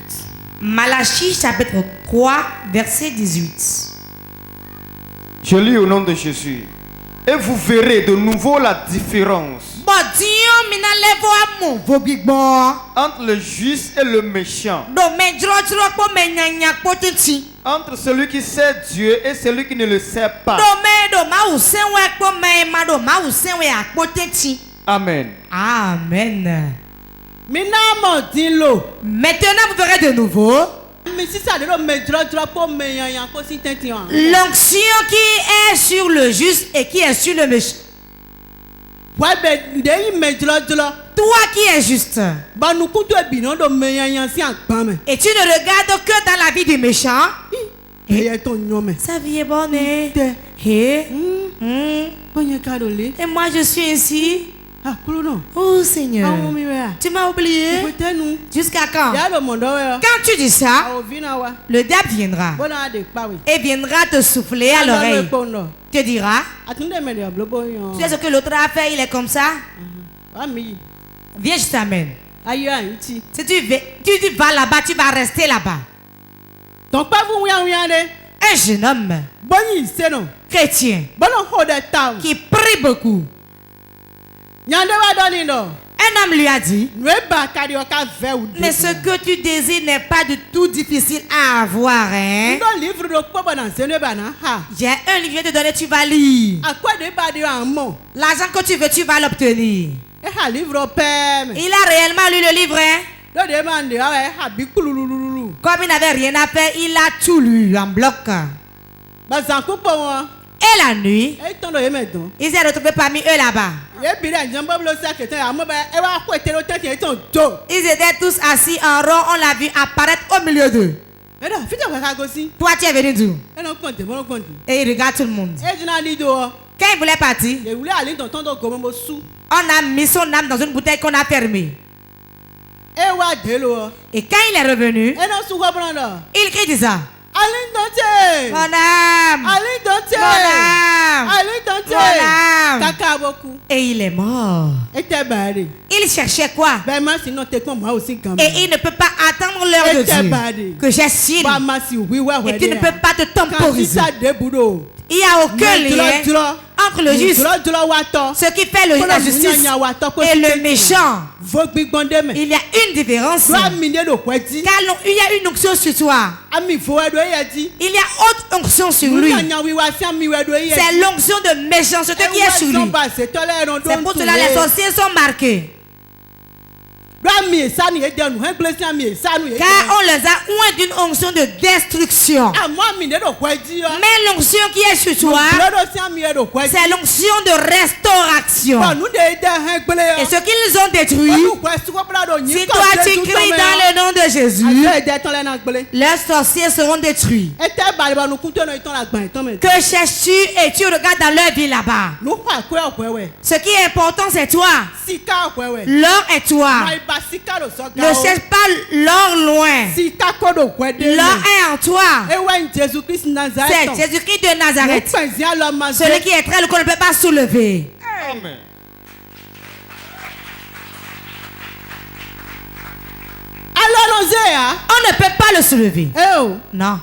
Malachie chapitre 3, verset 18. Je lis au nom de Jésus. Et vous verrez de nouveau la différence entre le juste et le méchant, entre celui qui sait Dieu et celui qui ne le sait pas. Amen. Amen. Maintenant vous verrez de nouveau l'onction qui est sur le juste et qui est sur le méchant. Toi qui es juste, et tu ne regardes que dans la vie du méchant, sa vie est bonne. Et moi je suis ici. Oh Seigneur, tu m'as oublié. Jusqu'à quand? Quand tu dis ça, le diable viendra et viendra te souffler à l'oreille. Te dira, tu sais ce que l'autre a fait, il est comme ça. Viens, je t'amène. Si tu vas là-bas, tu vas rester là-bas. Un jeune homme chrétien qui prie beaucoup. Un homme lui a dit, mais ce que tu désires n'est pas du tout difficile à avoir. Hein? J'ai un livre à te donner, tu vas lire. L'argent que tu veux, tu vas l'obtenir. Il a réellement lu le livre. Hein? Comme il n'avait rien à faire, il a tout lu en bloc. Et la nuit, il s'est retrouvé parmi eux là-bas. Ils étaient tous assis en rond, on l'a vu apparaître au milieu d'eux. Toi, tu es venu d'où? Et il regarde tout le monde. Quand il voulait partir, on a mis son âme dans une bouteille qu'on a fermée. Et quand il est revenu, il crie ça. Mon âme, mon âme. Et il est mort. Il cherchait quoi? Et il ne peut pas attendre l'heure de Dieu que j'ai signé. Et tu ne peux pas te temporiser. Il n'y a aucun lien entre le juste, ce qui fait la justice, et le méchant. Il y a une différence. Car il y a une onction sur toi. Il y a autre onction sur lui. C'est l'onction de méchanceté qui est sur lui. C'est pour cela que les sorciers sont marqués. Car on les a oints d'une onction de destruction. Mais l'onction qui est sur toi, c'est l'onction de restauration. Et ce qu'ils ont détruit, si toi tu cries dans le nom de Jésus, leurs sorciers seront détruits. Que cherches-tu et tu regardes dans leur vie là-bas? Ce qui est important, c'est toi. L'or est toi. Ne cherche pas l'or loin. L'or est en toi. C'est Jésus-Christ de Nazareth. Celui qui est très lourd qu'on ne peut pas soulever. Amen. On ne peut pas le soulever. Non.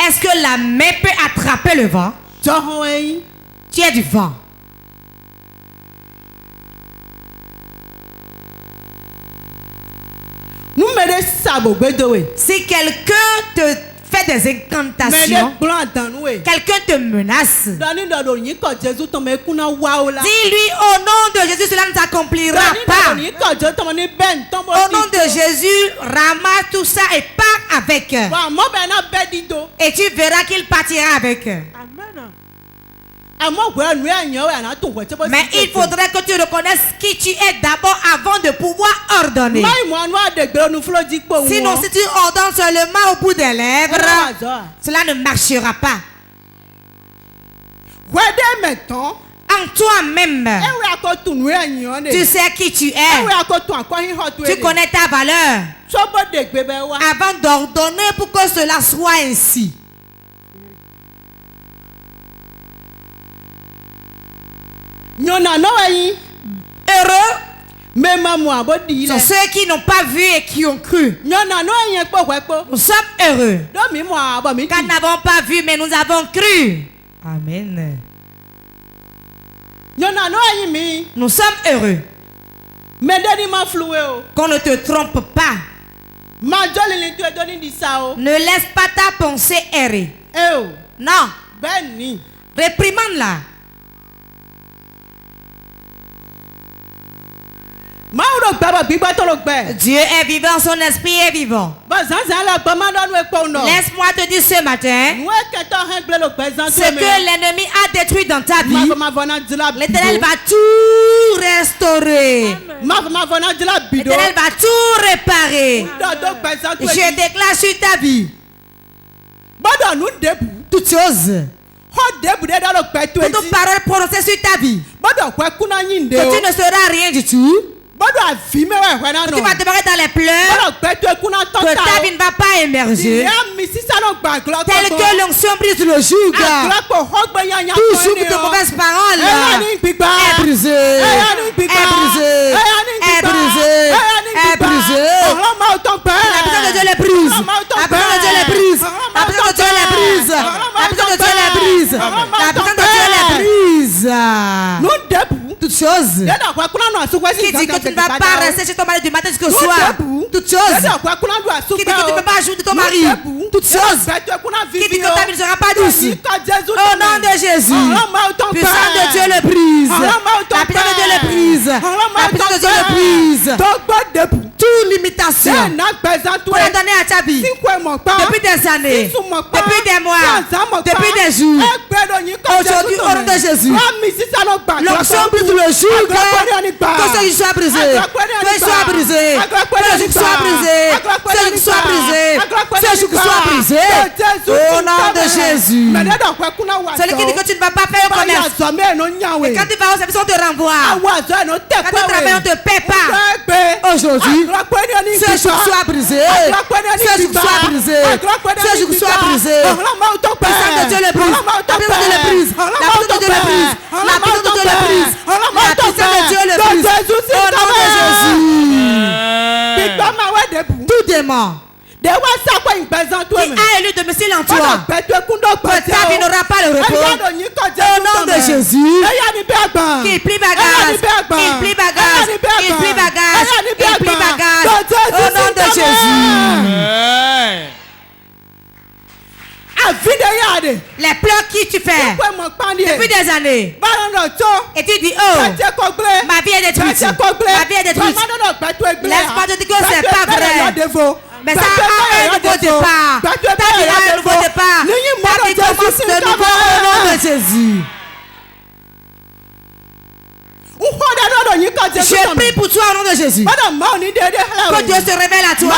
Est-ce que la main peut attraper le vent? Tu es du vent. Si quelqu'un te fait des incantations, quelqu'un te menace, dis-lui au nom de Jésus, cela ne s'accomplira pas. Au nom de Jésus, ramasse tout ça et pars avec. Et tu verras qu'il partira avec. Mais il faudrait que tu reconnaisses qui tu es d'abord avant de pouvoir ordonner. Sinon, si tu ordonnes seulement au bout des lèvres, cela ne marchera pas. En toi-même, tu sais qui tu es. Tu connais ta valeur. Avant d'ordonner pour que cela soit ainsi. Heureux sont ceux qui n'ont pas vu et qui ont cru. Nous sommes heureux car nous n'avons pas vu mais nous avons cru. Amen. Nous sommes heureux qu'on ne te trompe pas. Ne laisse pas ta pensée errer. Non. Réprimande-la. Dieu est vivant, son esprit est vivant. Laisse-moi te dire ce matin ce que l'ennemi a détruit dans ta vie. L'Éternel va tout restaurer. L'Éternel va tout réparer. Je déclare sur ta vie toutes choses. Toute parole prononcée sur ta vie, que tu ne seras rien du tout. Tu vas demeurer dans les pleurs, que ta vie ne va pas émerger. Tel que l'onction brise le joug, tout joug de mauvaises paroles est brisé, est brisé, est brisé, est brisé. La puissance de Dieu les brise, la puissance de Dieu les brise, la puissance de Dieu les brise, la puissance de Dieu les brise, la puissance de Dieu les brise. Toutes choses qui dit que tu ne vas pas rester chez ton mari du matin jusqu'au soir. Toutes choses qui dit que tu ne peux pas jouer de ton mari. Toutes choses qui dit que ta vie ne sera pas douce. Au nom de Jésus, puissance de Dieu le brise. La puissance de Dieu le brise. La puissance de Dieu le brise. Toute limitation pour la donner à ta vie depuis des années, depuis des mois, depuis des jours. Aujourd'hui, au nom de Jésus, l'onction brise le joug, que ce joug soit brisé, que ce soit brisé, que ce joug soit brisé, que ce joug soit brisé, que ce joug soit brisé. Au nom de Jésus. Celui qui dit que tu ne vas pas faire un commerce, et quand tu vas au service, on te renvoie. Quand tu travailles, on ne te paie pas. Aujourd'hui, ce joug soit brisé, ce joug soit brisé, ce joug soit brisé. La puissance de Dieu le brise, la puissance de Dieu le brise, la puissance de Dieu le brise, la puissance de Dieu le brise, la puissance de Dieu le brise. Au nom de Jésus. Tout démon qui a élu domicile en toi, que ta vie n'aura pas le repos. Au nom de Jésus, qu'il plie bagage, il plie bagage, il plie bagage, il plie bagage. Au nom de Jésus. Les pleurs qui tu fais depuis des années, et tu dis oh, ma vie est détruite, ma vie est détruite. Laisse-moi te dire que c'est pas vrai. Mais ça a un nouveau départ. Ta vie a un nouveau départ. Ta vie commence de nouveau au nom de Jésus. Je prie pour toi au nom de Jésus. Que Dieu se révèle à toi.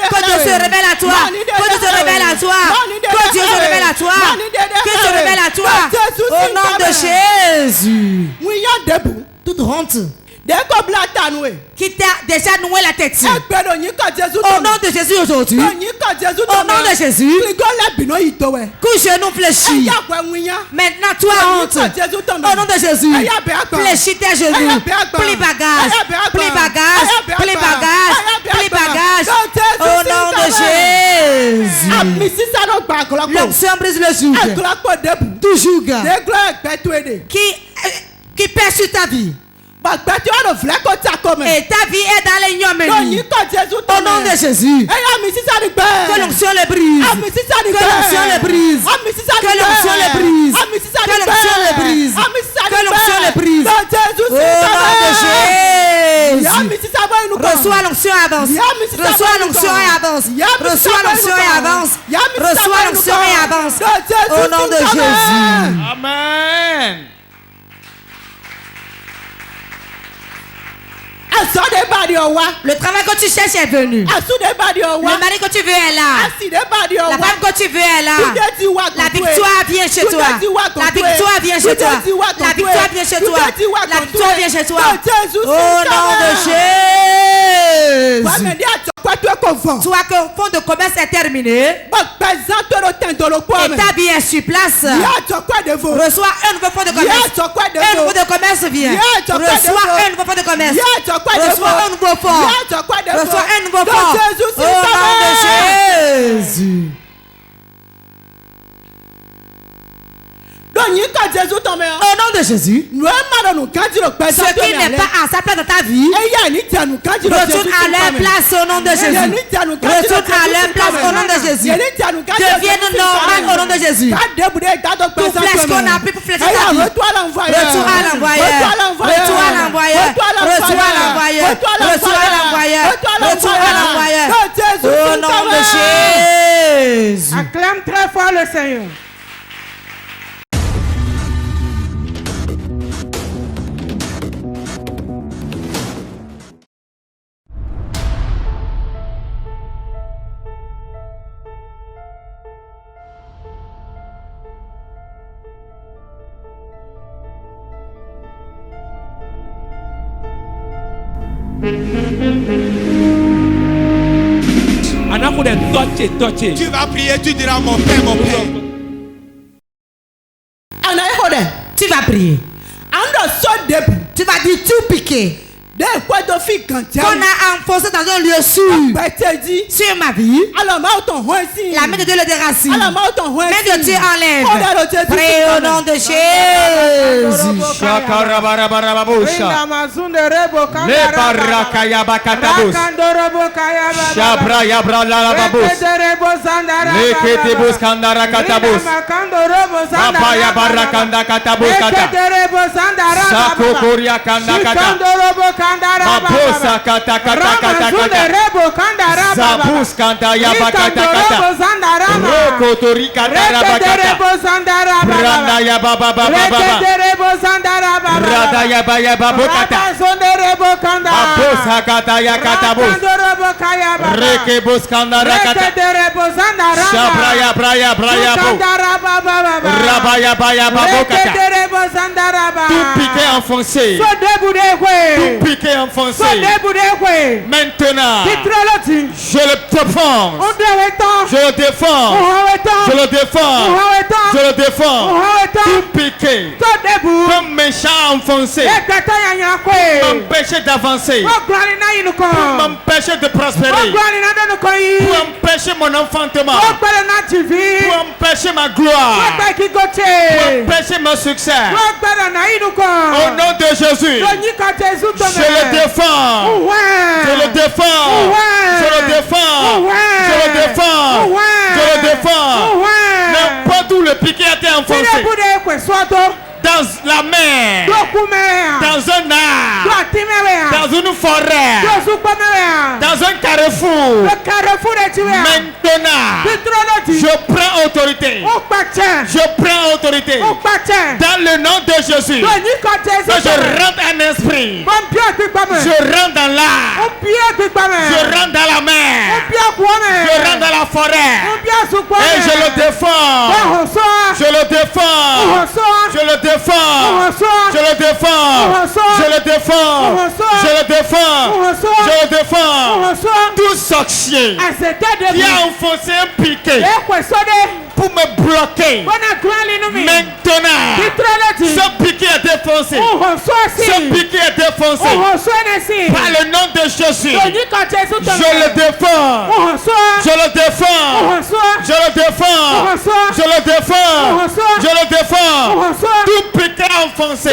Que Dieu se révèle à toi. Que Dieu se révèle à toi. Que Dieu se révèle à toi. Que Dieu se révèle à toi. Au nom de Jésus. Toute honte qui t'a déjà noué la tête. Au nom de Jésus aujourd'hui. Au nom de Jésus. Couche genou fléchis. Maintenant toi honte. Au nom de Jésus. Fléchis tes genoux. Plie bagage. Plie bagage. Plie bagage. Plie bagage. Au nom de Jésus. L'onction brise le joug. Tout joug qui pèse sur ta vie. Et ta vie est dans les ignominies. Au nom de Jésus. Que l'onction les brise. Que l'onction les brise. Que l'onction les brise. Que l'onction les brise. Que l'onction les brise. Au nom de Jésus. Reçois l'onction et avance. Reçois l'onction et avance. Reçois l'onction et avance. Reçois l'onction et avance. Au nom de Jésus. Amen. Le travail que tu cherches est venu. Le mari que tu veux est là. La femme que tu veux est là. La victoire vient chez toi. La victoire vient chez toi. La victoire vient chez toi. La victoire vient chez toi. Au nom de Jésus. Toi que le fonds de commerce est terminé. Et ta vie est sur place. Reçois un nouveau fonds de commerce. Un nouveau de commerce vient. Reçois un nouveau fonds de commerce. Reçois un nouveau fond. Reçois un nouveau fond. Au nom de Jésus. Au nom de Jésus. Ce qui n'est pas à sa place dans ta vie, retourne à leur place au nom de Jésus. Retourne à leur place au nom de Jésus. Devienne normal au nom de Jésus. Tout flèche qu'on a pris pour flécher ta vie. Retour à l'envoyeur. Retour à l'envoyeur. Retour à l'envoyeur. Retour à l'envoyeur. Retour à l'envoyeur. Au nom de Jésus. Acclame très fort le Seigneur. Tu vas prier, tu diras mon Père, mon Père. Tu vas prier. Tu vas dire tout piqué. Qu'on a enfoncé dans un lieu sûr sur ma vie. La main de Dieu le déracine. La main de Dieu enlève. Prie au nom de Jésus. Babosa kata kata kata kata. Zabus kanta ya bakata kata. Roko tori kata rabakata. Branda ya baba baba baba. Brada ya baya babu kata. Babosa kata ya kata bus. Reke bus kanda rakata. Shabraya braya braya bu. Rabaya baya babu kata. Tout piqué enfoncé. Tout piqué enfoncé. Maintenant, je le défends. Je le défends. Je le défends. Je le défends. Tout piqué. Comme méchant enfoncé. M'empêcher d'avancer. M'empêcher de prospérer. Pour empêcher mon enfantement. Pour empêcher ma gloire. Pour empêcher mon succès. Au nom de Jésus. Je le défends. Je le défends. Je le défends. Je le défends. Je le défends. N'importe où le piquet a été enfoncé. Dans la mer, dans un arbre, dans une forêt, dans un carrefour. Maintenant, je prends autorité. Je prends autorité. Dans le nom de Jésus, je rentre en esprit. Je rentre dans l'arbre. Je rentre dans la mer. Je rentre dans la forêt. Et je le défends. Je le défends. Je le défends. Je le défends. Je le défends. Je le défends. Je le défends. Tout sorcier qui a enfoncé un piquet pour me bloquer. Maintenant, ce piquet est défoncé. Ce piquet est défoncé. Par le nom de Jésus, je le défends. Je le défends. Je le défends. Je le défends. Je le défends. Tout piquet enfoncé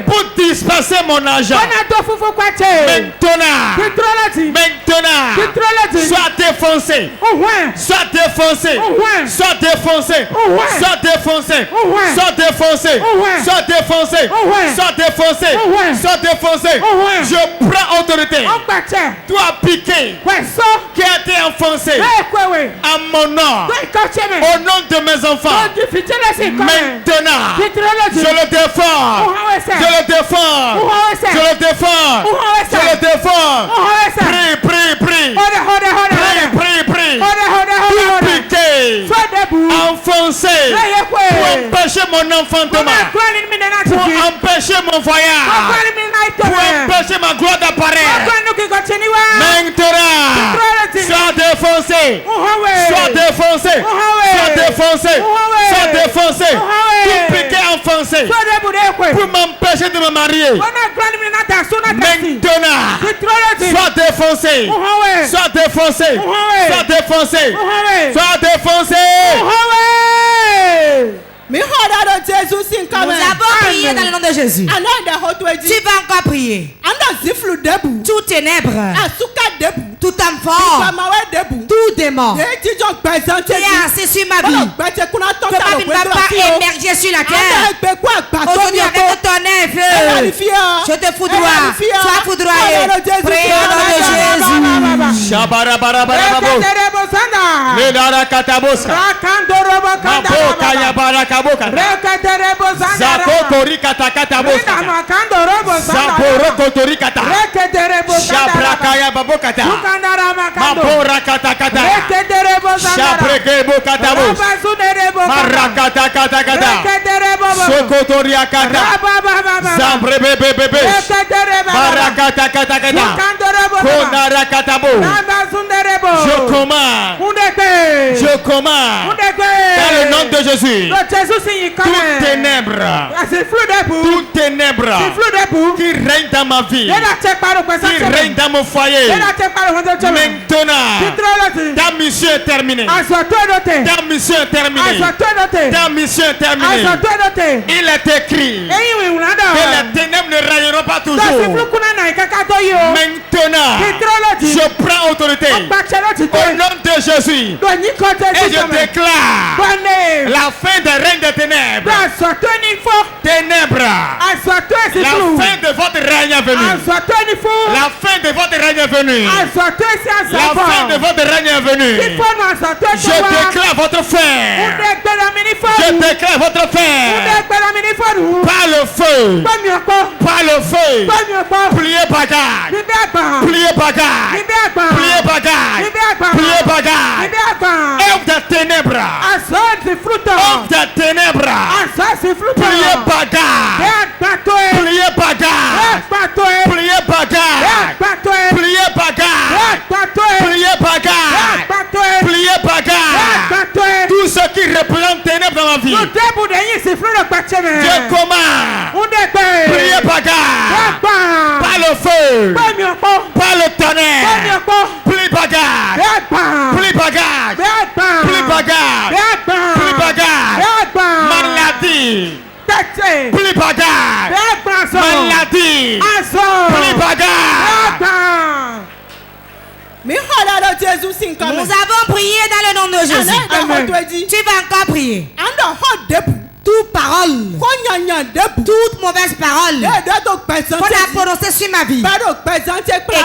pour disperser mon argent. Maintenant, soit défoncé, soit défoncé, soit défoncé, soit défoncé, soit défoncé, soit défoncé, soit défoncé, soit défoncé. Je prends autorité. Toi piqué qui a été enfoncé à mon nom, au nom de mes enfants. Maintenant, je le défends, je le défends, je le défends, je le défends. Prie, prie, prie. Prie, prie, prie. Tout piqué, enfoncé, pour empêcher mon enfantement, pour empêcher mon voyage, pour empêcher ma gloire d'apparaître. Maintenant, sois défoncé, sois défoncé, sois défoncé, sois défoncé. Tout piqué, enfoncé, pour m'empêcher de me marier. Maintenant, sois défoncé, sois défoncé, sois défoncé, sois défoncé. Nous avons prié dans le nom de Jésus. Tu vas encore prier. Tout ténèbre, tout enfant, tout démon qui est assis sur ma vie, que ma vie ne va pas émerger sur la terre. Aujourd'hui, avec ton œuf, je te foudroie. Sois foudroyé. Prie au nom de Jésus. Zakotori katakata boska. Zaporo kotori kata. Shabrakaya babokata. Mabora katakata. Shabreke bokata bos. Marakata katakata. Sokotori akata. Zambrebe bebe. Marakata katakata. Konara katabo. Je commande. Je commande. Dans le nom de Jésus. Toute ténèbre qui règne dans ma vie, qui règne dans mon foyer, maintenant, ta mission est terminée. Ta mission est terminée. Ta mission est terminée. Il est écrit que les ténèbres ne règneront pas toujours. Maintenant, je prends autorité au nom de Jésus et je déclare la fin des règnes des ténèbres. Ténèbres, la fin de votre règne est venue. La fin de votre règne est venue. La fin de votre règne est venue. Je déclare votre fin. Je déclare votre fin. Par le feu. Par le feu. Pliez bagage. Pliez bagage. Pliez bagage. Pliez bagage. Œuvre de ténèbres. Œuvre de ténèbres. Pliez bagage. Pliez bagage. Pliez bagage. Pliez bagage. Pliez bagage. Pliez bagage. Tout ce qui représente ténèbres dans ma vie, je commande. Pliez bagage. Par le feu. Par le tonnerre. Pliez bagage. Pliez bagage. Pliez bagage. Pliez bagage. Maladie. Pliez bagage. Maladie. Pliez bagage. Nous avons prié dans le nom de Jésus. Tu vas encore prier. Toute parole, toute mauvaise parole qu'on a prononcée sur ma vie et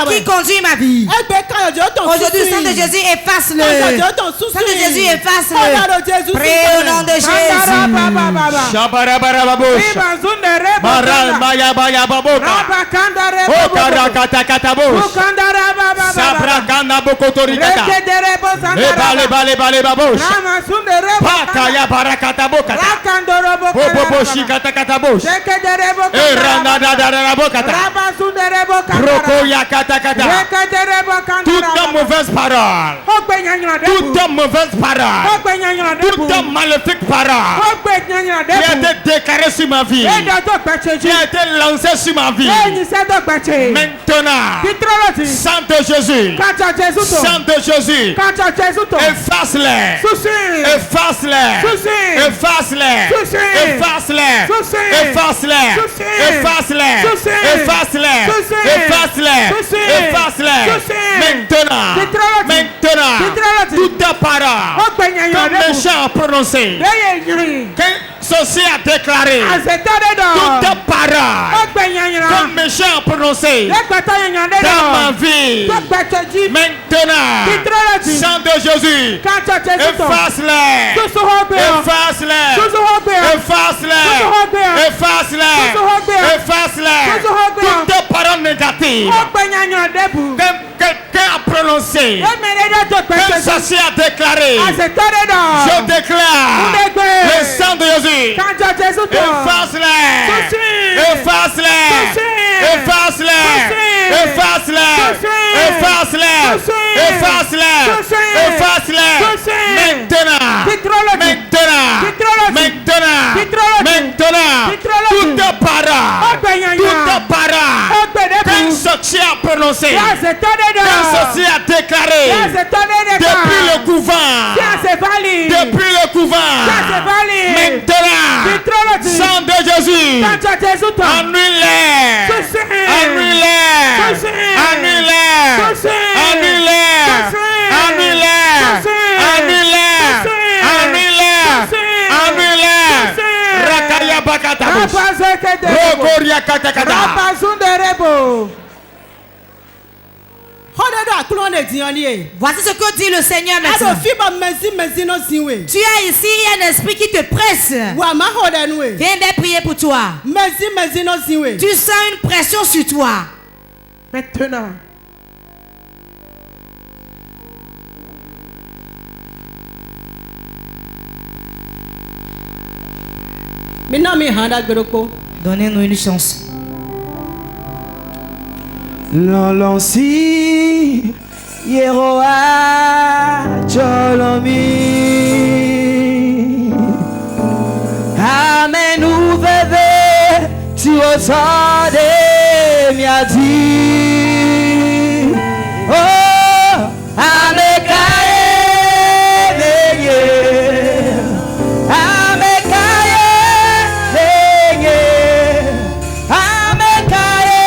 qui conduit ma vie, aujourd'hui, le sang de Jésus efface-le. Le sang de Jésus efface-le. Prie au nom de Jésus. Bobo shikata kata bosh. Randa da da da bokata. Roko yakata kata. Toute mauvaise parole. Toute mauvaise parole. Toute maléfique parole. qui a été déclaré sur ma vie, qui a été lancé sur ma vie. Maintenant, sang de Jésus, sang de Jésus, efface-les, efface-les, efface-les, efface-les, efface-les, efface-les, efface-les, efface-les, efface-les. Maintenant, maintenant, toute parole comme méchant prononcé, qu'un sorcier a déclaré, toute parole comme méchant prononcé dans ma vie, maintenant, sang de Jésus, efface-les, efface-les, efface-les, efface-les, efface-les, toute parole négative quelqu'un a prononcé, qu'un sorcier a déclaré, je déclare le sang de Jésus, efface-les, efface-les, efface-les, efface-les, efface-les, efface-les, efface-les, maintenant, maintenant, maintenant, maintenant, toute parole, qu'un sorcier a prononcé, qu'un sorcier a déclaré, depuis le couvent, depuis le couvent, maintenant, sang de Jésus, annule-les, annule-les, annule-les, annule-les, annule-les, annule-les, annule-les, annule-les, Rakaya Bakatabush, Rogoria Katakata. Voici ce que dit le Seigneur maintenant. Tu as ici un esprit qui te presse. Viens prier pour toi. Tu sens une pression sur toi. Maintenant. Donnez-nous une chance. Lolonsi Yeroa Cholomi Amen ou bébé tu osade miadi Oh amekaye leye amekaye leye amekaye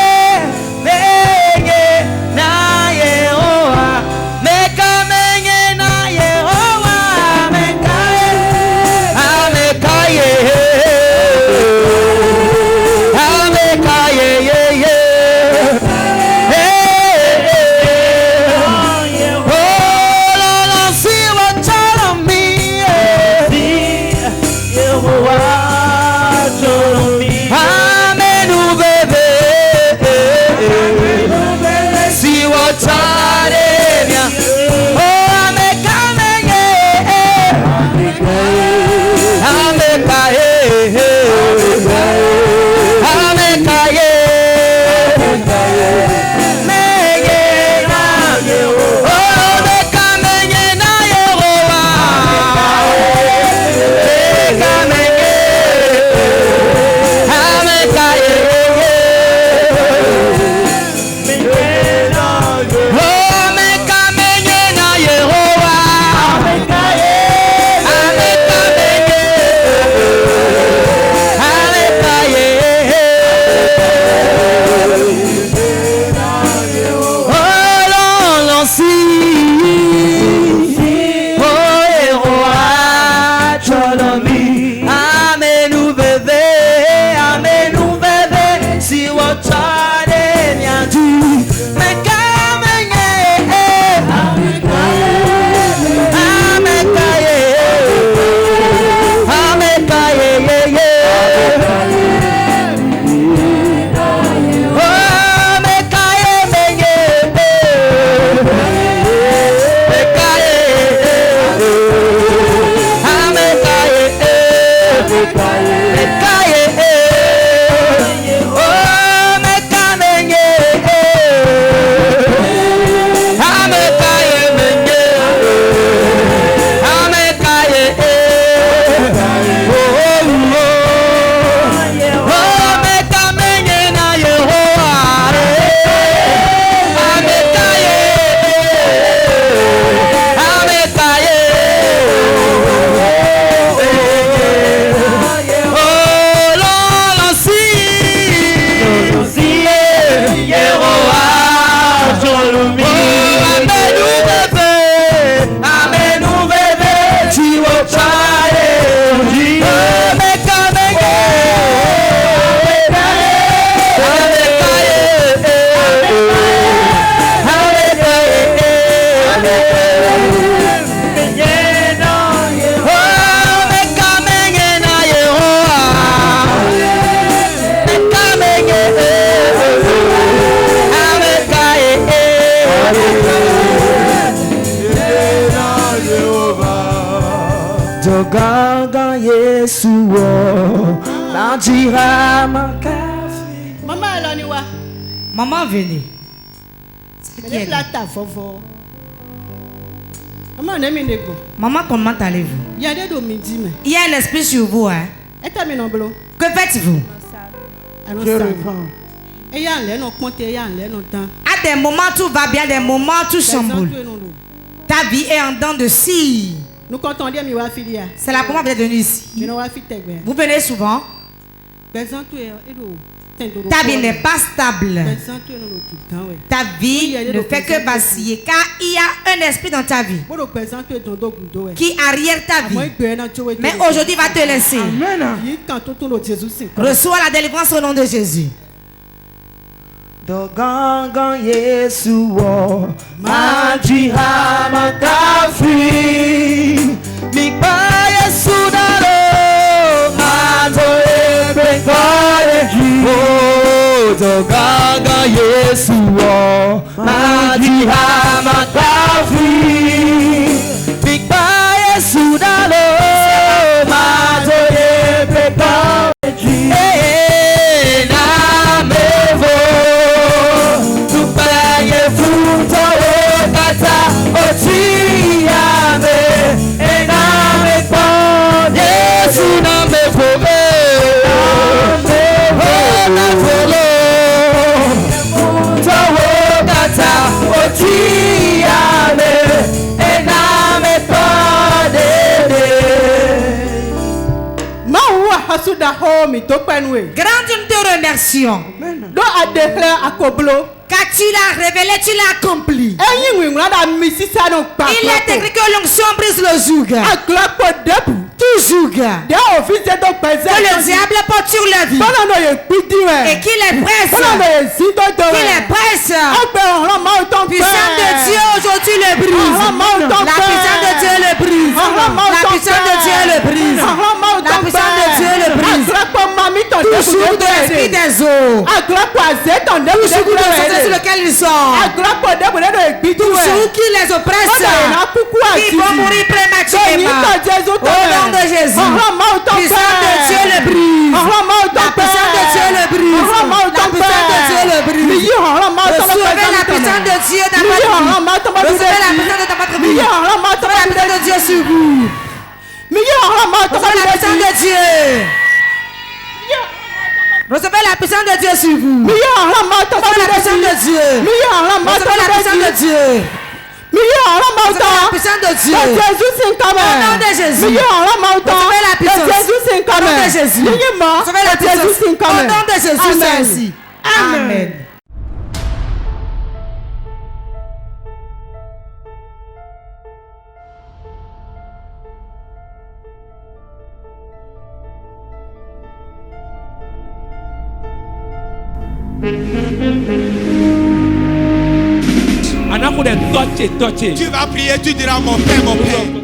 Dogangan Yesuo Nadira Makafi. Maman Elaniwa. Maman, venez. C'est plata fofo. Maman Neminego. Maman, comment allez-vous? Il y a des domidi mais. Il y a un esprit sur vous, hein? Et ta minoblo. Que faites-vous? Je réponds. Et il y a un lèvre, on compte, il y a un lèvre, on tend. À des moments, tout va bien, des moments, tout chamboule. Ta vie est en dents de scie. Nous comptons bien, mais filia. C'est la première fois que vous êtes venu ici. Vous venez souvent. Ta vie n'est pas stable. Ta vie ne fait que vaciller car il y a un esprit dans ta vie qui arrière ta vie. Mais aujourd'hui, il va te laisser. Reçois la délivrance au nom de Jésus. Dogangan Yesuo Majira Makafi Mikpa Yesu Dalo Mazo Ebekore Oh Dogangan Yesuo Majira Makafi Mikpa Yesu Dalo Mazo Ebekore Grande, nous te remercions. Car tu l'as révélé, tu l'as accompli. Il est écrit que l'onction brise le joug. Tout joug. Que le diable porte sur la vie. Et qu'il est presse. Qu'il est presse. Puissance de Dieu aujourd'hui le brise. La puissance de Dieu le brise. La puissance de Dieu le brise. La puissance de Dieu le brise. Toujours de l'esprit des eaux. Toujours de l'esprit sur lequel ils sont. Toujours qui les oppresse. Ils vont mourir prématurément. Au nom de Jésus. Puissance de Dieu le brise. La puissance de Dieu le brise. La puissance de Dieu le brise. Recevez la puissance de Dieu dans votre vie. Recevez la puissance de votre vie. Recevez la puissance de Dieu sur vous. Recevez la puissance de Dieu. Recevez la puissance de Dieu sur vous. Recevez la puissance de Dieu. Recevez la puissance de Dieu. Recevez la puissance de Dieu. Au nom de Jésus. Recevez la puissance. Au nom de Jésus. Recevez la puissance. Au nom de Jésus. Merci. Amen. Tu vas prier, tu diras mon Père, mon Père.